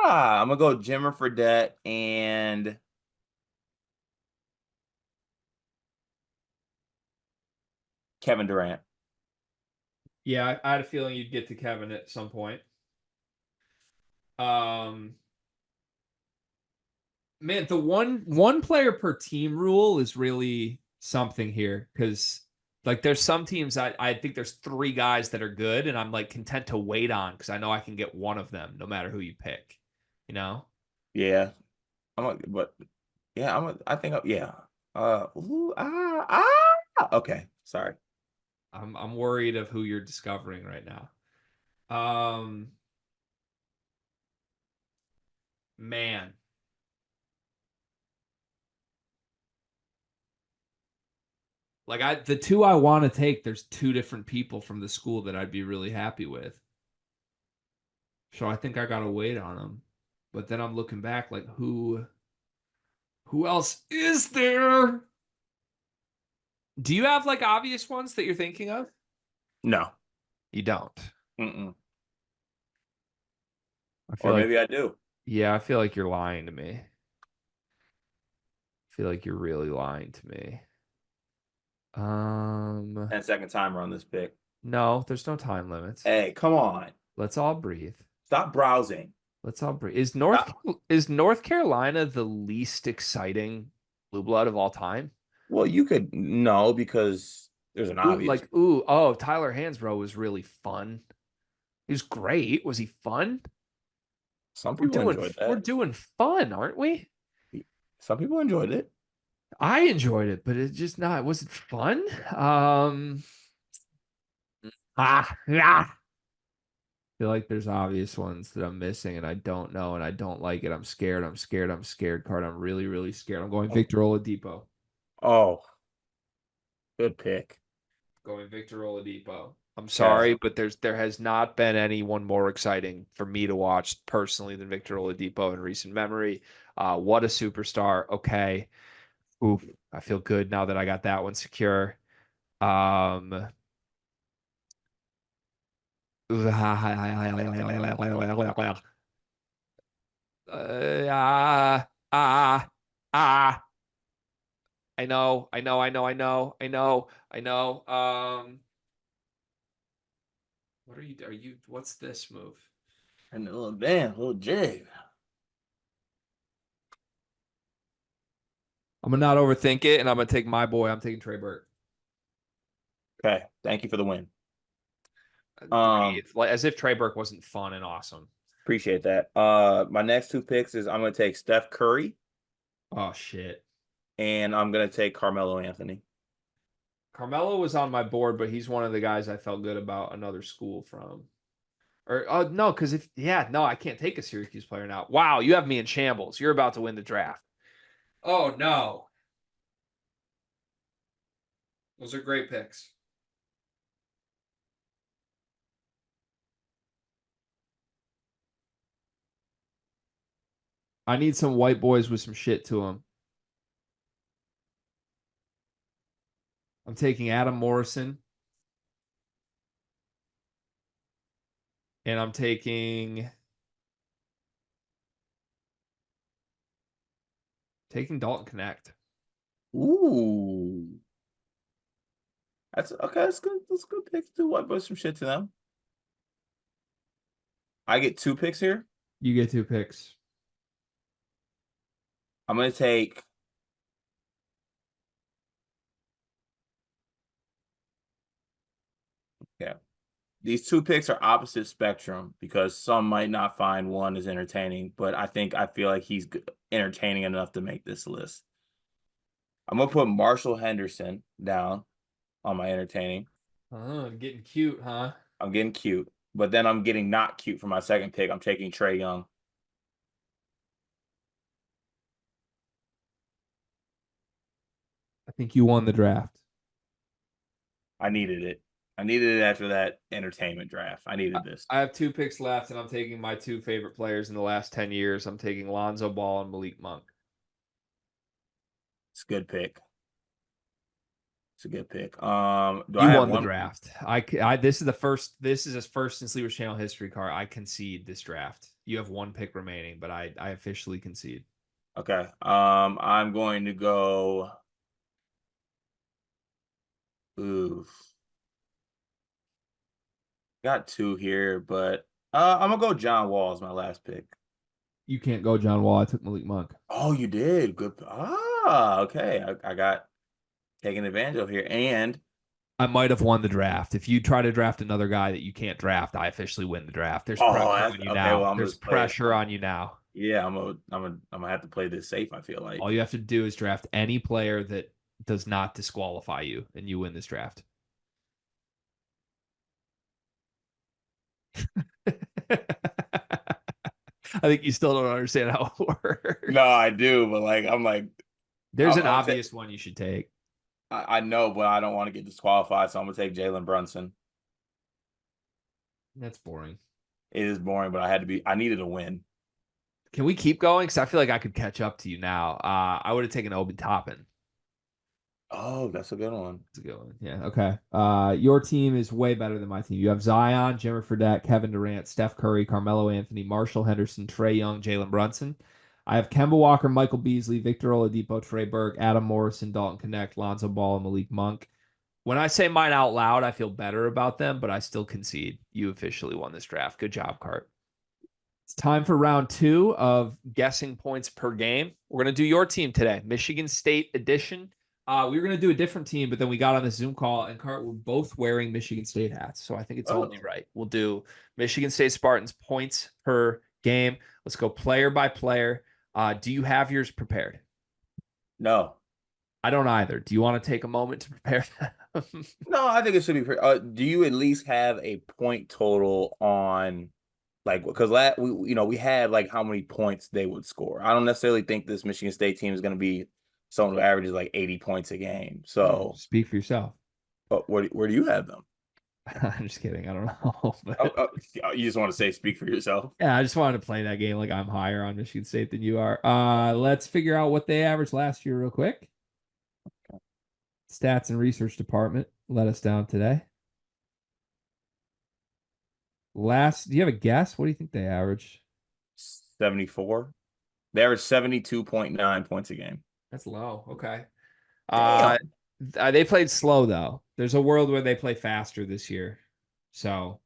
I'm gonna go Jimmer Fredette and Kevin Durant. Yeah, I had a feeling you'd get to Kevin at some point. Um, Man, the one player per team rule is really something here because like there's some teams I think there's 3 guys that are good and I'm like content to wait on because I know I can get one of them no matter who you pick. You know? Yeah. But yeah, I think yeah. Okay. Sorry. I'm worried of who you're discovering right now. Man. Like the 2 I want to take, there's 2 different people from the school that I'd be really happy with. So I think I gotta wait on them. But then I'm looking back like who else is there? Do you have like obvious ones that you're thinking of? No. You don't. Mm-mm. I feel Or like maybe I do. yeah, I feel like you're lying to me. I feel like you're really lying to me. 10-second timer on this pick. No, there's no time limits. Hey, come on. Let's all breathe. Stop browsing. Let's all breathe. Stop. Is North Carolina the least exciting blue blood of all time? Well, you could no because there's an obvious. Tyler Hansbrough was really fun. He was great. Was he fun? Some We're people doing enjoyed we're that. doing fun, aren't we? Some people enjoyed it. I enjoyed it, but it's just not. Was it fun? Yeah. I feel like there's obvious ones that I'm missing, and I don't know, and I don't like it. I'm scared. I'm scared. I'm scared. Card. I'm really, really scared. I'm going Victor Oladipo. Oh, good pick. Going Victor Oladipo. I'm Okay. sorry, but there has not been anyone more exciting for me to watch personally than Victor Oladipo in recent memory. What a superstar. Okay. Oof, I feel good now that I got that one secure. Um, ah, ah, ah. I know, I know, I know, I know, I know, I know. What are you, what's this move? And a little damn, little jig. I'm gonna not overthink it, and I'm gonna take my boy. I'm taking Trey Burke. Okay, thank you for the win. Breathe, like as if Trey Burke wasn't fun and awesome. Appreciate that. My next two picks is I'm gonna take Steph Curry Oh shit. and I'm gonna take Carmelo Anthony. Carmelo was on my board, but he's one of the guys I felt good about another school from. Or no, because if no, I can't take a Syracuse player now. Wow, you have me in shambles. You're about to win the draft. Oh no. Those are great picks. I need some white boys with some shit to them. I'm taking Adam Morrison. And I'm taking Dalton Connect. Ooh. That's okay. That's good. That's a good pick to what but some shit to them. I get two picks here. You get two picks. I'm gonna take yeah. These two picks are opposite spectrum because some might not find one as entertaining, but I feel like he's entertaining enough to make this list. I'm gonna put Marshall Henderson down on my entertaining. Getting cute, huh? I'm getting cute, but then I'm getting not cute for my second pick. I'm taking Trae Young. I think you won the draft. I needed it. I needed it after that entertainment draft. I needed this. I have two picks left, and I'm taking my two favorite players in the last 10 years. I'm taking Lonzo Ball and Malik Monk. It's a good pick. It's a good pick. Do You I have won the one? draft. This is his first in Sleepers Channel history car. I concede this draft. You have one pick remaining, but I officially concede. Okay. I'm going to go. Ooh. Got two here, but I'm gonna go John Wall as my last pick. You can't go John Wall. I took Malik Monk. Oh, you did. Good. Okay. I got taken advantage of here. And I might have won the draft. If you try to draft another guy that you can't draft, I officially win the draft. There's pressure on you okay. Well, now. I'm There's just playing. pressure on you now. Yeah, I'm gonna have to play this safe, I feel like. All you have to do is draft any player that does not disqualify you, and you win this draft. I think you still don't understand how it works. No, I do, but like I'm like There's an I'm obvious one you should take. I know, but I don't want to get disqualified, so I'm gonna take Jalen Brunson. That's boring. It is boring, but I needed a win. Can we keep going? Because I feel like I could catch up to you now. I would have taken Obi Toppin. Oh, that's a good one. That's a good one. Yeah. Okay. Your team is way better than my team. You have Zion, Jimmer Fredette, Kevin Durant, Steph Curry, Carmelo Anthony, Marshall Henderson, Trae Young, Jalen Brunson. I have Kemba Walker, Michael Beasley, Victor Oladipo, Trey Burke, Adam Morrison, Dalton Connect, Lonzo Ball, and Malik Monk. When I say mine out loud, I feel better about them, but I still concede. You officially won this draft. Good job, Cart. It's time for round 2 of guessing points per game. We're going to do your team today, Michigan State edition. We were going to do a different team, but then we got on the Zoom call, and Cart, we're both wearing Michigan State hats. So I think it's only right. We'll do Michigan State Spartans points per game. Let's go player by player. Do you have yours prepared? No. I don't either. Do you want to take a moment to prepare them? No, I think it should be. Do you at least have a point total on, like, because we had like how many points they would score? I don't necessarily think this Michigan State team is going to be someone who averages like 80 points a game. So speak for yourself. But where do you have them? I'm just kidding. I don't know. But... you just want to say speak for yourself? Yeah, I just wanted to play that game like I'm higher on Michigan State than you are. Let's figure out what they averaged last year real quick. Stats and research department let us down today. Do you have a guess? What do you think they averaged? 74. They average 72.9 points a game. That's low. Okay. Damn. They played slow though. There's a world where they play faster this year. So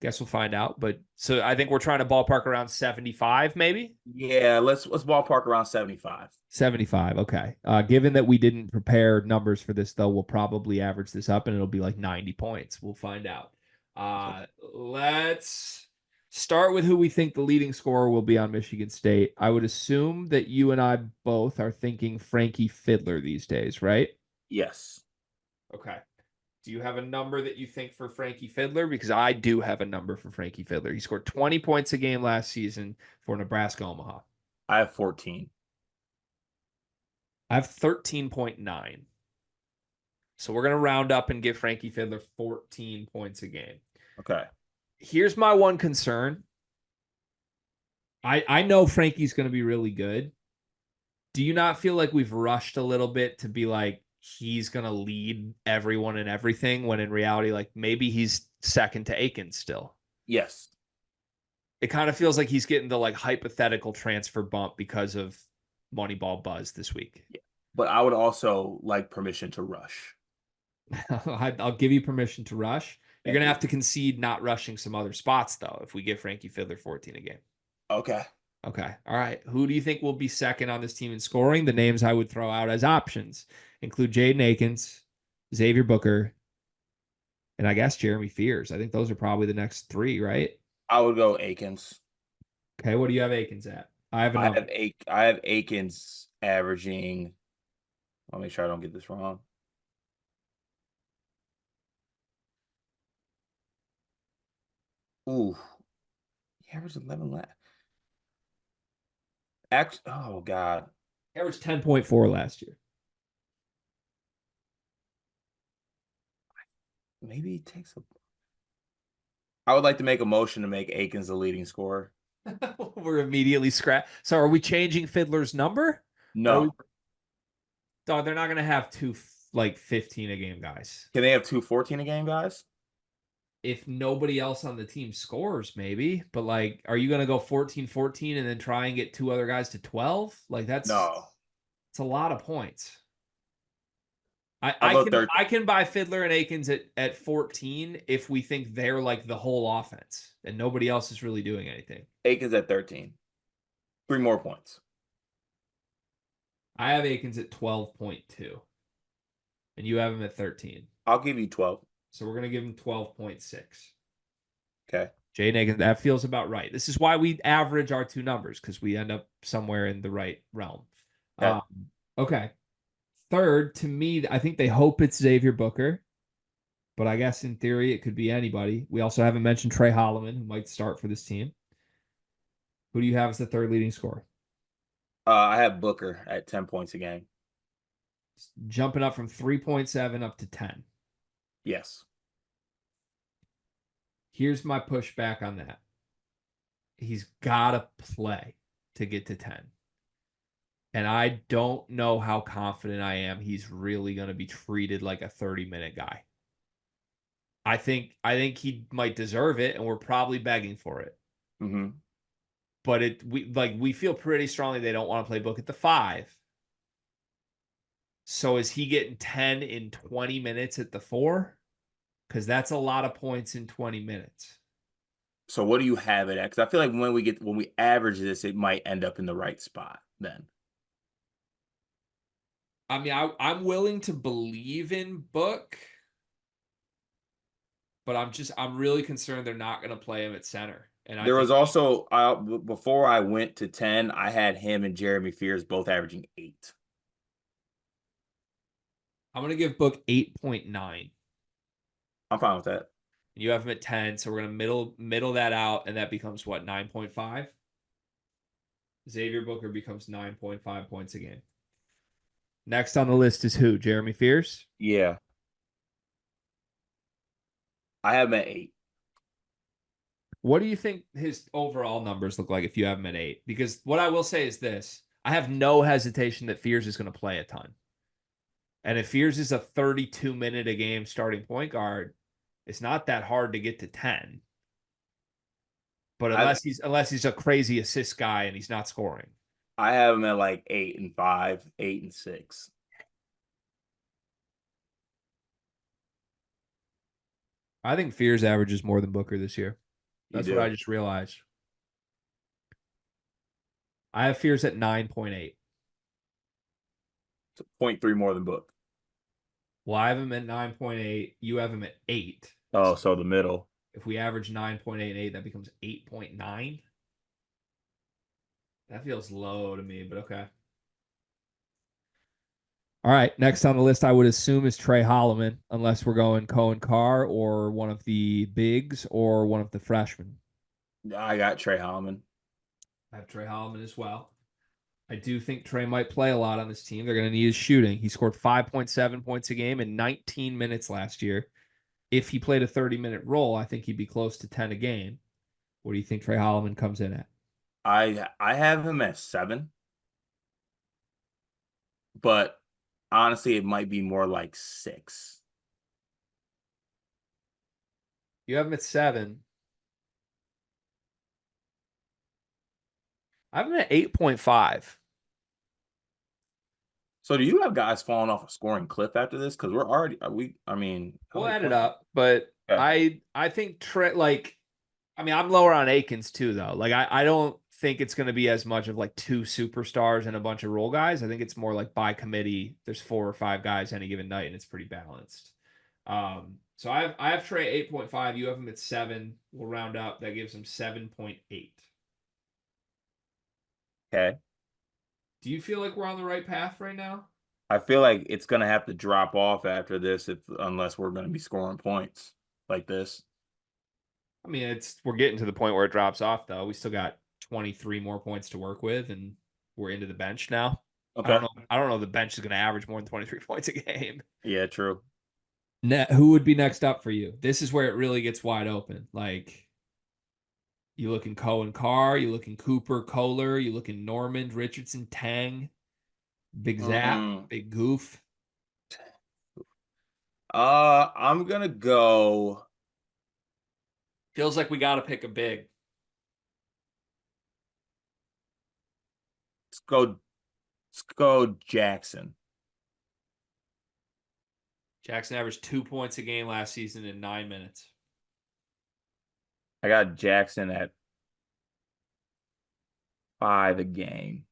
guess we'll find out. But so I think we're trying to ballpark around 75, maybe Yeah, let's ballpark around 75. 75. Okay. Given that we didn't prepare numbers for this, though, we'll probably average this up and it'll be like 90 points. We'll find out. Let's start with who we think the leading scorer will be on Michigan State. I would assume that you and I both are thinking Frankie Fiddler these days, right? Yes. Okay. Do you have a number that you think for Frankie Fiddler? Because I do have a number for Frankie Fiddler. He scored 20 points a game last season for Nebraska Omaha. I have 14. I have 13.9. So we're going to round up and give Frankie Fiddler 14 points a game. Okay. Here's my one concern. I know Frankie's going to be really good. Do you not feel like we've rushed a little bit to be like, he's going to lead everyone and everything, when in reality, like maybe he's second to Akins still? Yes. It kind of feels like he's getting the like hypothetical transfer bump because of Moneyball buzz this week. Yeah. But I would also like permission to rush. I'll give you permission to rush. You're Thank going to you. have to concede not rushing some other spots, though, if we give Frankie Fiddler 14 a game. Okay. Okay. All right. Who do you think will be second on this team in scoring? The names I would throw out as options include Jaden Akins, Xavier Booker, and I guess Jeremy Fears. I think those are probably the next three, right? I would go Akins. Okay. What do you have Akins at? I have a number. I have Akins averaging. I'll make sure I don't get this wrong. Ooh. He averaged 11 last. Oh God. Averaged 10.4 last year. Maybe he takes a. I would like to make a motion to make Akins the leading scorer. We're immediately scratch. So are we changing Fiddler's number? No. Dog, they're not going to have two like 15 a game guys. Can they have 2 14 a game, guys? If nobody else on the team scores, maybe. But like, are you going to go 14-14 and then try and get two other guys to 12? Like it's a lot of points. I can buy Fiddler and Akins at 14 if we think they're like the whole offense and nobody else is really doing anything. Akins at 13. 3 more points. I have Akins at 12.2. And you have him at 13. I'll give you 12. So we're going to give him 12.6. Okay. Jaden Akins, that feels about right. This is why we average our two numbers, because we end up somewhere in the right realm. Okay. Okay. Third, to me, I think they hope it's Xavier Booker, but I guess in theory it could be anybody. We also haven't mentioned Trey Holloman, who might start for this team. Who do you have as the third leading scorer? I have Booker at 10 points a game. Jumping up from 3.7 up to 10. Yes. Here's my pushback on that. He's got to play to get to 10. And I don't know how confident I am he's really going to be treated like a 30-minute guy. I think he might deserve it, and we're probably begging for it. Mm-hmm. But we feel pretty strongly they don't want to play Book at the 5. So is he getting 10 in 20 minutes at the 4? Because that's a lot of points in 20 minutes. So what do you have it at? Because I feel like when we average this, it might end up in the right spot then. I mean, I'm willing to believe in Book, but I'm really concerned they're not going to play him at center. And there was also before I went to 10, I had him and Jeremy Fears both averaging 8. I'm going to give Book 8.9. I'm fine with that. You have him at 10, so we're going to middle that out, and that becomes what, 9.5? Xavier Booker becomes 9.5 points a game. Next on the list is who? Jeremy Fears? Yeah. I have him at 8. What do you think his overall numbers look like if you have him at 8? Because what I will say is this. I have no hesitation that Fears is going to play a ton. And if Fears is a 32-minute a game starting point guard, it's not that hard to get to 10. But I unless he's a crazy assist guy and he's not scoring. I have him at like 8-5, 8-6. I think Fears averages more than Booker this year. You That's what I do. just realized. I have Fears at 9.8. It's 0.3 more than Book. Well, I have him at 9.8. You have him at 8. Oh, So so the middle. if we average 9.88, that becomes 8.9. That feels low to me, but okay. All right. Next on the list, I would assume, is Trey Holloman, unless we're going Cohen Carr or one of the bigs or one of the freshmen. I got Trey Holloman. I have Trey Holloman as well. I do think Trey might play a lot on this team. They're going to need his shooting. He scored 5.7 points a game in 19 minutes last year. If he played a 30-minute role, I think he'd be close to 10 a game. What do you think Trey Holloman comes in at? I have him at 7, but honestly, it might be more like 6. You have him at 7. I have him at 8.5. So do you have guys falling off a scoring cliff after this? Because we're already how We'll many add it points? up, but Okay. I think Trey, like, I mean, I'm lower on Akins too, though. Like, I don't think it's going to be as much of like 2 superstars and a bunch of role guys. I think it's more like by committee. There's 4 or 5 guys any given night, and it's pretty balanced. So I have Trey 8.5. You have him at 7. We'll round up. That gives him 7.8. Okay. Do you feel like we're on the right path right now? I feel like it's gonna have to drop off after this unless we're gonna be scoring points like this. I mean, we're getting to the point where it drops off, though. We still got 23 more points to work with, and we're into the bench now. I don't Okay. know. I don't know if the bench is going to average more than 23 points a game. Yeah, true. Who would be next up for you? This is where it really gets wide open. Like, you looking Cohen Carr, you looking Cooper Kohler, you looking Normand, Richardson, Tang, Big Zap, Mm, Big Goof. I'm gonna go. Feels like we got to pick a big. Let's go. Let's go Jackson. Jackson averaged 2 points a game last season in 9 minutes. I got Jackson at 5 a game.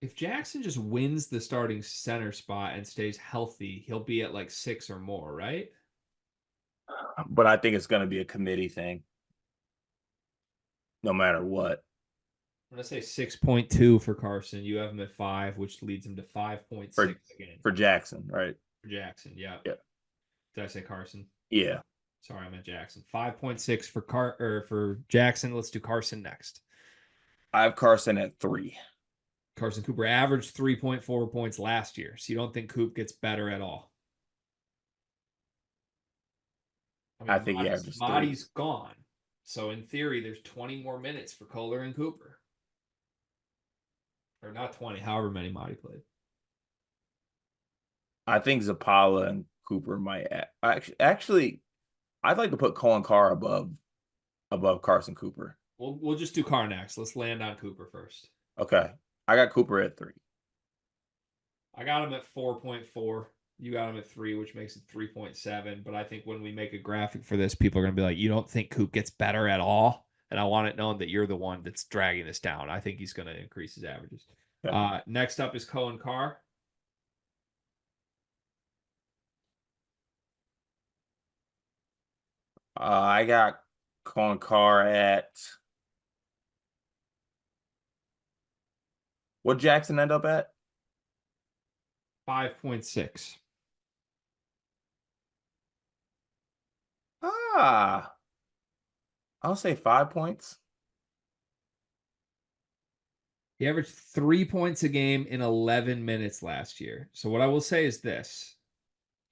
If Jackson just wins the starting center spot and stays healthy, he'll be at like 6 or more, right? But I think it's gonna be a committee thing, no matter what. I'm gonna say 6.2 for Carson. You have him at 5, which leads him to 5.6 For again for Jackson, right? for Jackson. Yeah. Yeah. Did I say Carson? Yeah. Sorry, I meant Jackson. 5.6 for Jackson. Let's do Carson next. I have Carson at 3. Carson Cooper averaged 3.4 points last year, so you don't think Coop gets better at all? I I mean, think he Marty's, averages 3. Marty's gone, so in theory, there's 20 more minutes for Kohler and Cooper, or not 20, however many Marty played. I think Zapala and Cooper might actually. I'd like to put Colin Carr above Carson Cooper. We'll just do Carr next. Let's land on Cooper first. Okay, I got Cooper at 3. I got him at 4.4. You got him at 3, which makes it 3.7. But I think when we make a graphic for this, people are going to be like, you don't think Coop gets better at all? And I want it known that you're the one that's dragging this down. I think he's going to increase his averages. Okay. Next up is Cohen Carr. I got Colin Carr at what Jackson end up at? 5.6. Ah, I'll say 5 points. He averaged 3 points a game in 11 minutes last year. So what I will say is this.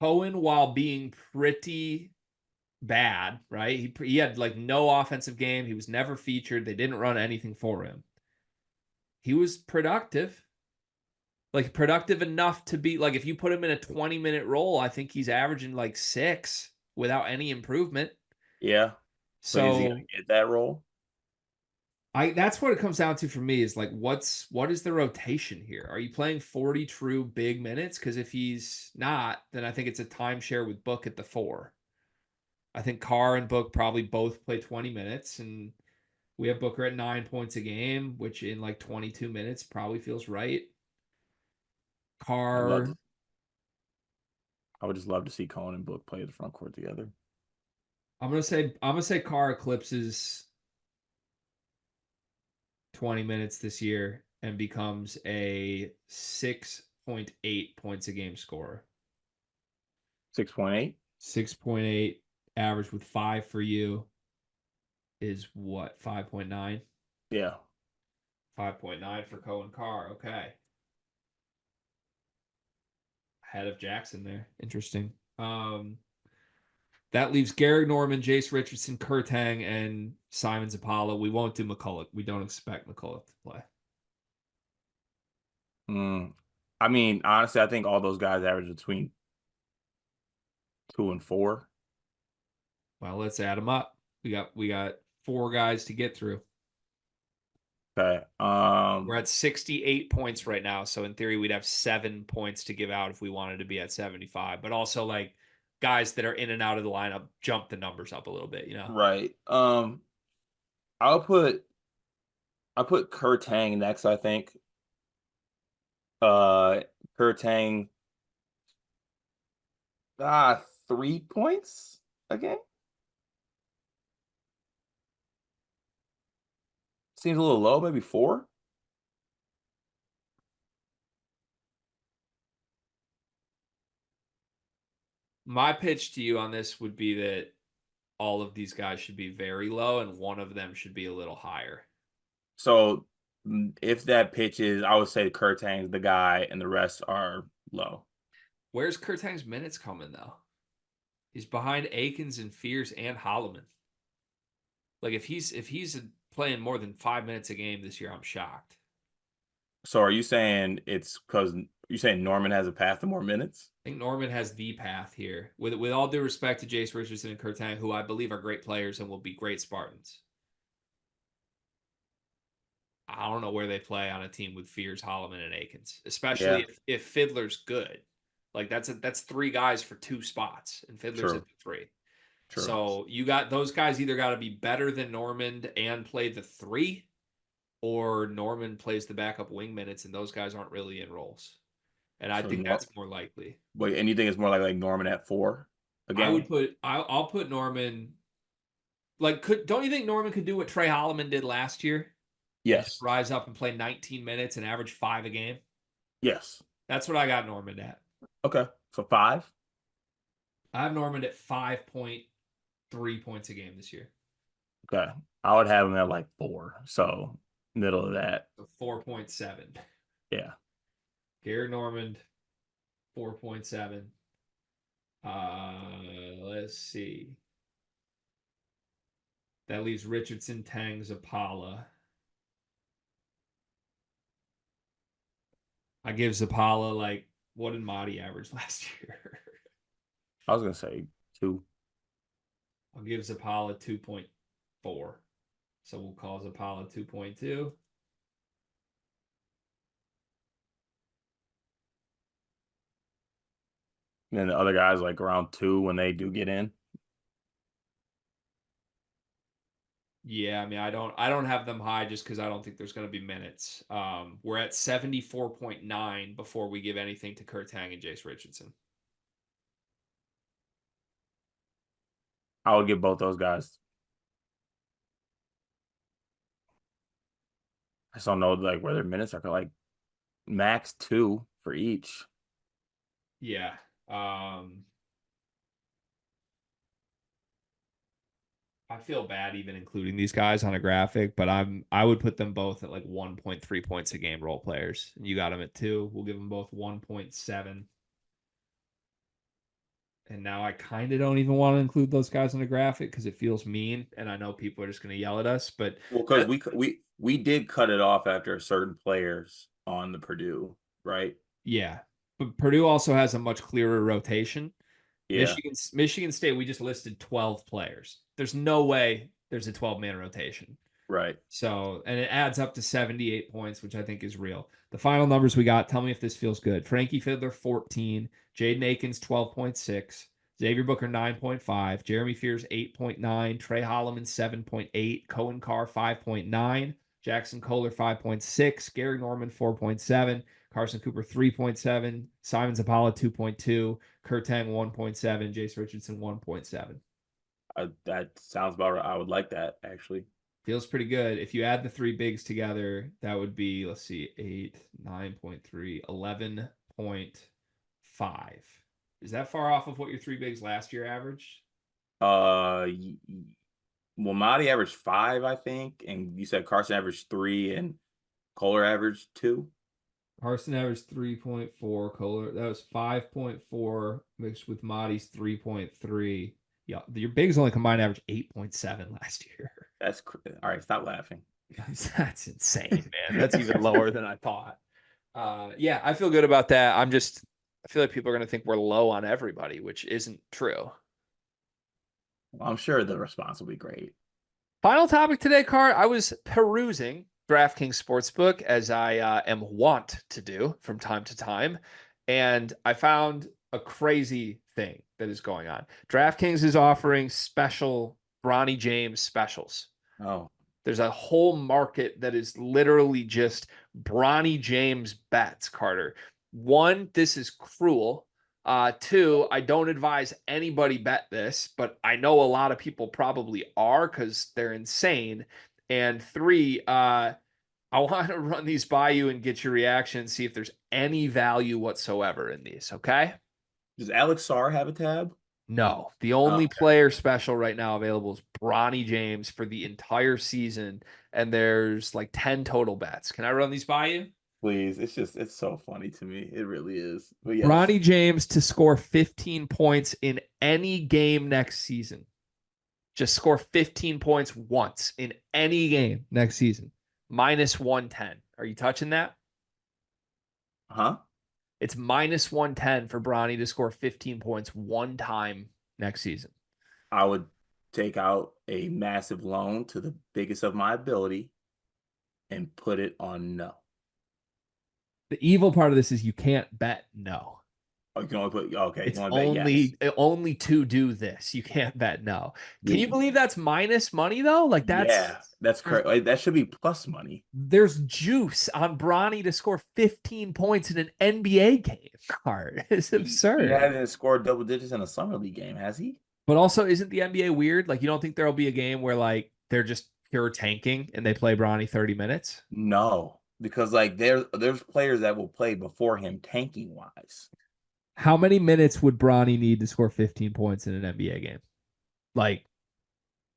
Cohen, while being pretty bad, right? He had like no offensive game. He was never featured. They didn't run anything for him. He was productive. Like productive enough to be like if you put him in a 20-minute role, I think he's averaging like 6 without any improvement. Yeah, but is he gonna So get that role? I that's what it comes down to for me is like what is the rotation here? Are you playing 40 true big minutes? Because if he's not, then I think it's a timeshare with Book at the 4. I think Carr and Book probably both play 20 minutes, and we have Booker at 9 points a game, which in like 22 minutes probably feels right. I'd love to. Carr, I would just love to see Cohen and Book play the front court together. I'm gonna say Carr eclipses 20 minutes this year and becomes a 6.8 points a game scorer. 6.8. 6.8 average with 5 for you is what? 5.9? Yeah. 5.9 for Cohen Carr. Okay. Ahead of Jackson there. Interesting. That leaves Garrett Norman, Jace Richardson, Kurtang, and Simon Zapala. We won't do McCulloch. We don't expect McCulloch to play. I mean, honestly, I think all those guys average between 2 and 4. Well, let's add them up. We got 4 guys to get through. Okay. We're at 68 points right now, so in theory we'd have 7 points to give out if we wanted to be at 75. But also like guys that are in and out of the lineup jump the numbers up a little bit, you know. Right. I'll put Kurt Tang next, I think. Uh Kurt Tang, 3 points a game. Seems a little low, maybe 4. My pitch to you on this would be that all of these guys should be very low and one of them should be a little higher. So if that pitch is, I would say Kurt Tang's the guy and the rest are low. Where's Kurtang's minutes coming though? He's behind Akins and Fears and Holloman. Like if he's playing more than 5 minutes a game this year, I'm shocked. So are you saying it's because you saying Norman has a path to more minutes? I think Norman has the path here. With all due respect to Jace Richardson and Kurtang, who I believe are great players and will be great Spartans. I don't know where they play on a team with Fears, Holloman, and Akins, especially Yeah, if Fiddler's good. Like that's 3 guys for 2 spots, and Fiddler's at true, the 3. true. So you got those guys either got to be better than Norman and play the 3, or Norman plays the backup wing minutes, and those guys aren't really in roles. And I So think that's more likely. wait, and you think it's more like Norman at 4 a game? I'll put Norman. Like, don't you think Norman could do what Trey Holloman did last year and just Yes, rise up and play 19 minutes and average 5 a game? yes. That's what I got Norman at. Okay, so 5. I have Norman at 5.3 points a game this year. Okay, I would have him at like 4, so middle of that. So 4.7. Yeah, Gary Norman, 4.7. Let's see. That leaves Richardson, Tang, Zapala. I give Zapala like what did Marty average last year? I was gonna say 2. I'll give Zapala 2.4. So we'll call Zapala 2.2. And then the other guys like around 2 when they do get in. Yeah, I mean I don't have them high just because I don't think there's going to be minutes. We're at 74.9 before we give anything to Kurt Tang and Jace Richardson. I would give both those guys. I just don't know like where their minutes are like max 2 for each. Yeah. I feel bad even including these guys on a graphic, but I would put them both at like 1.3 points a game role players. You got them at 2. We'll give them both 1.7. And now I kind of don't even want to include those guys in the graphic because it feels mean, and I know people are just going to yell at us. But Well, because we did cut it off after certain players on the Purdue, right? yeah, but Purdue also has a much clearer rotation. Yeah, Michigan State, we just listed 12 players. There's no way there's a 12-man rotation. right. So, and it adds up to 78 points, which I think is real. The final numbers we got, tell me if this feels good. Frankie Fiddler, 14. Jaden Akins, 12.6. Xavier Booker, 9.5. Jeremy Fears, 8.9. Trey Holloman, 7.8. Cohen Carr, 5.9. Jackson Kohler, 5.6. Gary Norman, 4.7. Carson Cooper, 3.7. Simon Zapala, 2.2. Kurt Tang, 1.7. Jace Richardson, 1.7. That sounds about right. I would like that actually. Feels pretty good. If you add the three bigs together, that would be, let's see, 8, 9.3, 11.5. Is that far off of what your three bigs last year averaged? Well, Marty averaged 5, I think, and you said Carson averaged 3 and Kohler averaged 2. Carson averaged 3.4. Kohler, that was 5.4 mixed with Marty's 3.3. Yeah, your bigs only combined average 8.7 last year. All right. Stop laughing. That's insane, man. That's even lower than I thought. Yeah, I feel good about that. I feel like people are going to think we're low on everybody, which isn't true. Well, I'm sure the response will be great. Final topic today, Car. I was perusing DraftKings Sportsbook as I am wont to do from time to time, and I found a crazy thing that is going on. DraftKings is offering special Bronny James specials. Oh, There's a whole market that is literally just Bronny James bets, Carter. One, this is cruel. Two, I don't advise anybody bet this, but I know a lot of people probably are because they're insane. And three, I want to run these by you and get your reaction, see if there's any value whatsoever in these. Okay. does Alex Sarr have a tab? No, the Oh, only okay. player special right now available is Bronny James for the entire season, and there's like 10 total bets. Can I run these by you? Please, it's so funny to me. It really is. But yes, Bronny James to score 15 points in any game next season. Just score 15 points once in any game next season. Minus 110. Are you touching that? huh? It's minus 110 for Bronny to score 15 points one time next season. I would take out a massive loan to the biggest of my ability and put it on no. The evil part of this is you can't bet no. Oh, you can only put okay. You It's can only bet yes. only to do this. You can't bet no. Can you The- believe that's minus money though? Like yeah, that's correct. That should be plus money. there's juice on Bronny to score 15 points in an NBA game. Card. It's He absurd. hasn't scored double digits in a summer league game, has he? But also, isn't the NBA weird? Like, you don't think there'll be a game where like they're just pure tanking and they play Bronny 30 minutes? No, because like there's players that will play before him tanking wise. How many minutes would Bronny need to score 15 points in an NBA game? Like,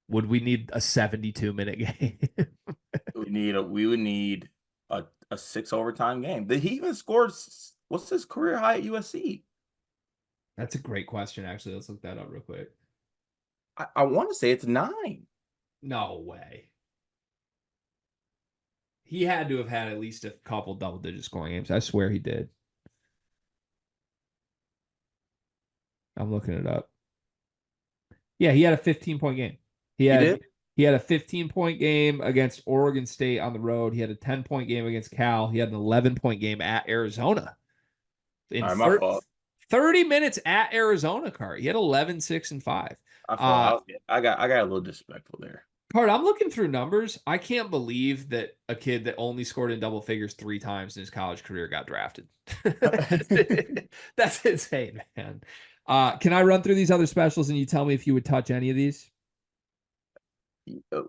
would we need a 72-minute game? We would need a 6 overtime game. Did he even scored what's his career high at USC? That's a great question, actually. Let's look that up real quick. I want to say it's 9. No way. He had to have had at least a couple double-digit scoring games. I swear he did. I'm looking it up. Yeah, he had a 15-point game. He He had did? he had a 15-point game against Oregon State on the road. He had a 10-point game against Cal. He had an 11-point game at Arizona. In All right, my fault. 30 minutes at Arizona, Cart. He had 11, 6, and 5. I thought I got a little disrespectful there. Cart, I'm looking through numbers. I can't believe that a kid that only scored in double figures 3 times in his college career got drafted. That's insane, man. Can I run through these other specials and you tell me if you would touch any of these?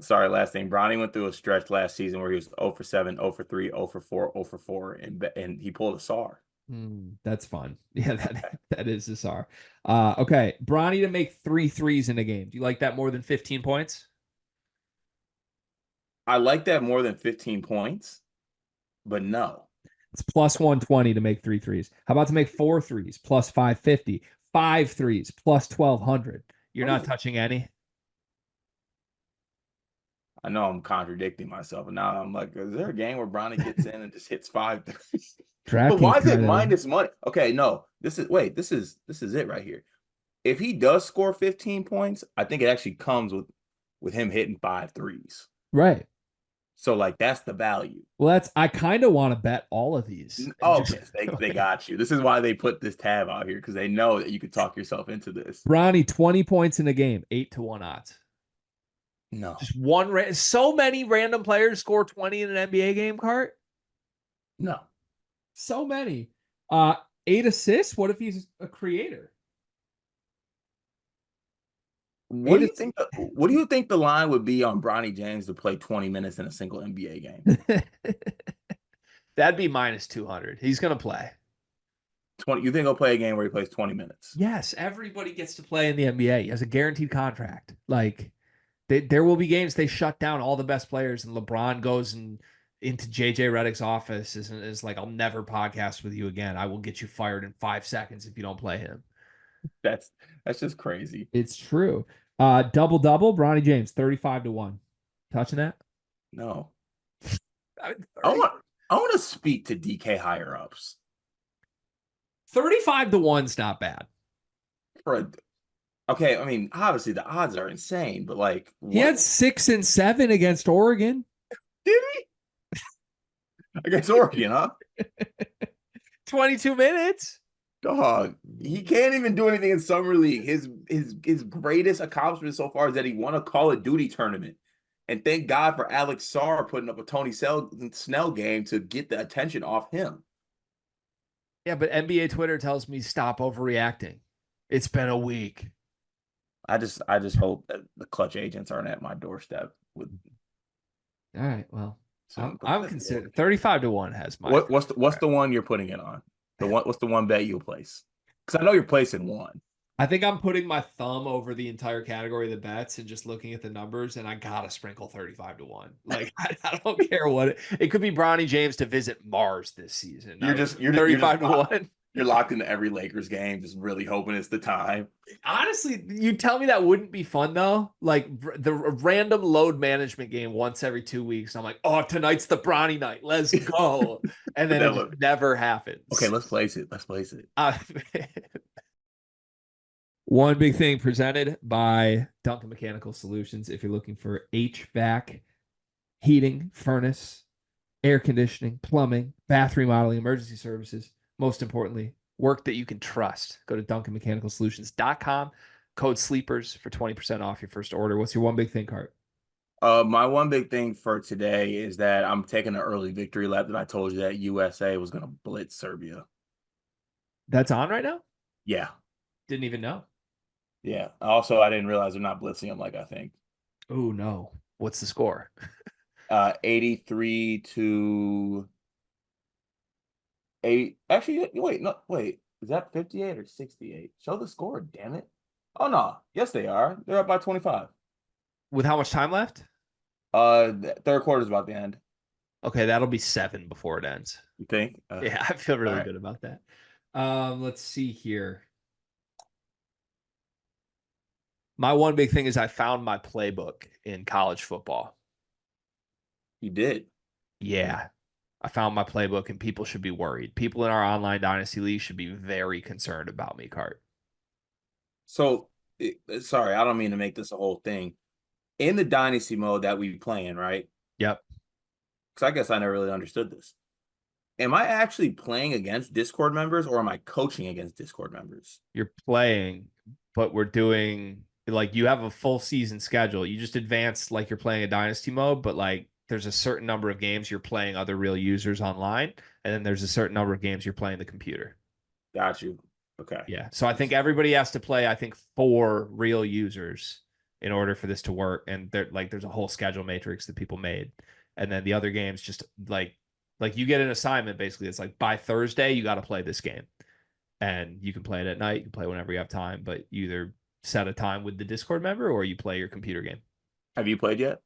Sorry, last name. Bronny went through a stretch last season where he was 0 for 7, 0 for 3, 0 for 4, 0 for 4, and he pulled a SAR. That's fun. Yeah, that is a SAR. Okay, Bronny to make 3 threes in a game. Do you like that more than 15 points? I like that more than 15 points, but no. It's plus 120 to make 3 threes. How about to make 4 threes? Plus 550. 5 threes plus 1,200. You're What not is it? touching any. I know I'm contradicting myself, and now I'm like, is there a game where Bronny gets in and just hits 5 threes? But why DraftKings is it tried it. minus money? Okay, no, this is it right here. If he does score 15 points, I think it actually comes with him hitting 5 threes. Right. So like that's the value. Well, I kind of want to bet all of these and just Okay, they got you. This is why they put this tab out here because they know that you could talk yourself into this. Bronny 20 points in a game, 8-1 odds. No, Just so many random players score 20 in an NBA game, Cart. no. So many. 8 assists. What if he's a creator? What do you think? What do you think the line would be on Bronny James to play 20 minutes in a single NBA game? That'd be minus 200. He's gonna play. 20. You think he'll play a game where he plays 20 minutes? Yes, everybody gets to play in the NBA. He has a guaranteed contract. Like there will be games they shut down all the best players, and LeBron goes into JJ Redick's office is like, I'll never podcast with you again. I will get you fired in 5 seconds if you don't play him. That's just crazy. It's true. Double, Bronny James, 35-1. Touching that? No. I mean, I want to speak to DK higher ups. 35-1's not bad. Okay, I mean, obviously the odds are insane, but like He had 6 and 7 against Oregon. Did he? Against Oregon, huh? 22 minutes. Dog, he can't even do anything in summer league. His greatest accomplishment so far is that he won a Call of Duty tournament. And thank God for Alex Sarr putting up a Tony Snell game to get the attention off him. Yeah, but NBA Twitter tells me stop overreacting. It's been a week. I just hope that the clutch agents aren't at my doorstep with. All right, well, Soon. I'm considering 35-1 has my. What's the one you're putting it on? What's the one bet you'll place? Because I know you're placing one. I think I'm putting my thumb over the entire category of the bets and just looking at the numbers, and I gotta sprinkle 35-1. Like I don't care what it could be. Bronny James to visit Mars this season. You're 35-1. You're locked into every Lakers game, just really hoping it's the time. Honestly, you tell me that wouldn't be fun though. Like the random load management game once every 2 weeks. I'm like, oh, tonight's the Bronny night. Let's go. And then it just never happens. Okay, let's place it. Let's place it. One big thing presented by Duncan Mechanical Solutions. If you're looking for HVAC, heating, furnace, air conditioning, plumbing, bath remodeling, emergency services, most importantly, work that you can trust. Go to DuncanMechanicalSolutions.com. Code SLEEPERS for 20% off your first order. What's your one big thing, Cart? My one big thing for today is that I'm taking an early victory lap that I told you that USA was going to blitz Serbia. That's on right now? Yeah. Didn't even know. Yeah. Also, I didn't realize they're not blitzing them like I think. Oh, no. What's the score? 83 to 8. Actually, wait. Is that 58 or 68? Show the score, damn it. Oh, no. Yes, they are. They're up by 25. With how much time left? The third quarter is about to end. Okay, that'll be 7 before it ends. You think? Yeah, I feel really good about that. Let's see here. My one big thing is I found my playbook in college football. You did? Yeah. I found my playbook, and people should be worried. People in our online dynasty league should be very concerned about me, Cart. So, sorry, I don't mean to make this a whole thing. In the dynasty mode that we playing, right? Yep. Because I guess I never really understood this. Am I actually playing against Discord members, or am I coaching against Discord members? You're playing, but we're doing, like, you have a full season schedule. You just advance like you're playing a dynasty mode, but like there's a certain number of games you're playing other real users online, and then there's a certain number of games you're playing the computer. Got you. Okay. Yeah. So I think everybody has to play, I think, 4 real users in order for this to work. And there's a whole schedule matrix that people made. And then the other games just like you get an assignment, basically. It's like by Thursday, you got to play this game. And you can play it at night. You can play whenever you have time, but you either set a time with the Discord member or you play your computer game. Have you played yet?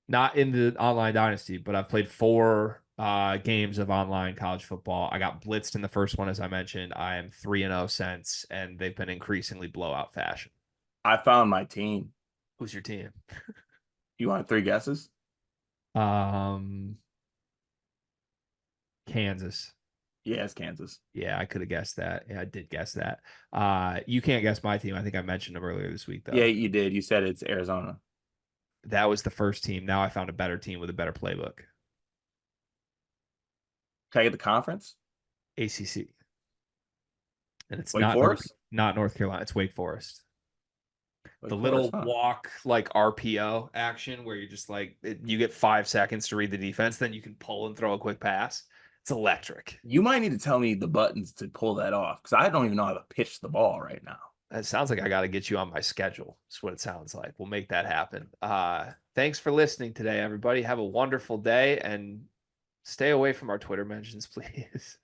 Not in the online dynasty, but I've played 4 games of online college football. I got blitzed in the first one, as I mentioned. I am 3-0 since, and they've been increasingly blowout fashion. I found my team. Who's your team? You want 3 guesses? Um, Kansas. Yeah, it's Kansas. Yeah, I could have guessed that. Yeah, I did guess that. You can't guess my team. I think I mentioned them earlier this week, Yeah, though. you did. You said it's Arizona. That was the first team. Now I found a better team with a better playbook. Can I get the conference? ACC. And it's Wake Forest? not North Carolina. It's Wake Forest. The Wake Forest, little huh? walk like RPO action where you're just like you get 5 seconds to read the defense, then you can pull and throw a quick pass. It's electric. You might need to tell me the buttons to pull that off because I don't even know how to pitch the ball right now. It sounds like I got to get you on my schedule. That's what it sounds like. We'll make that happen. Thanks for listening today, everybody. Have a wonderful day and stay away from our Twitter mentions, please.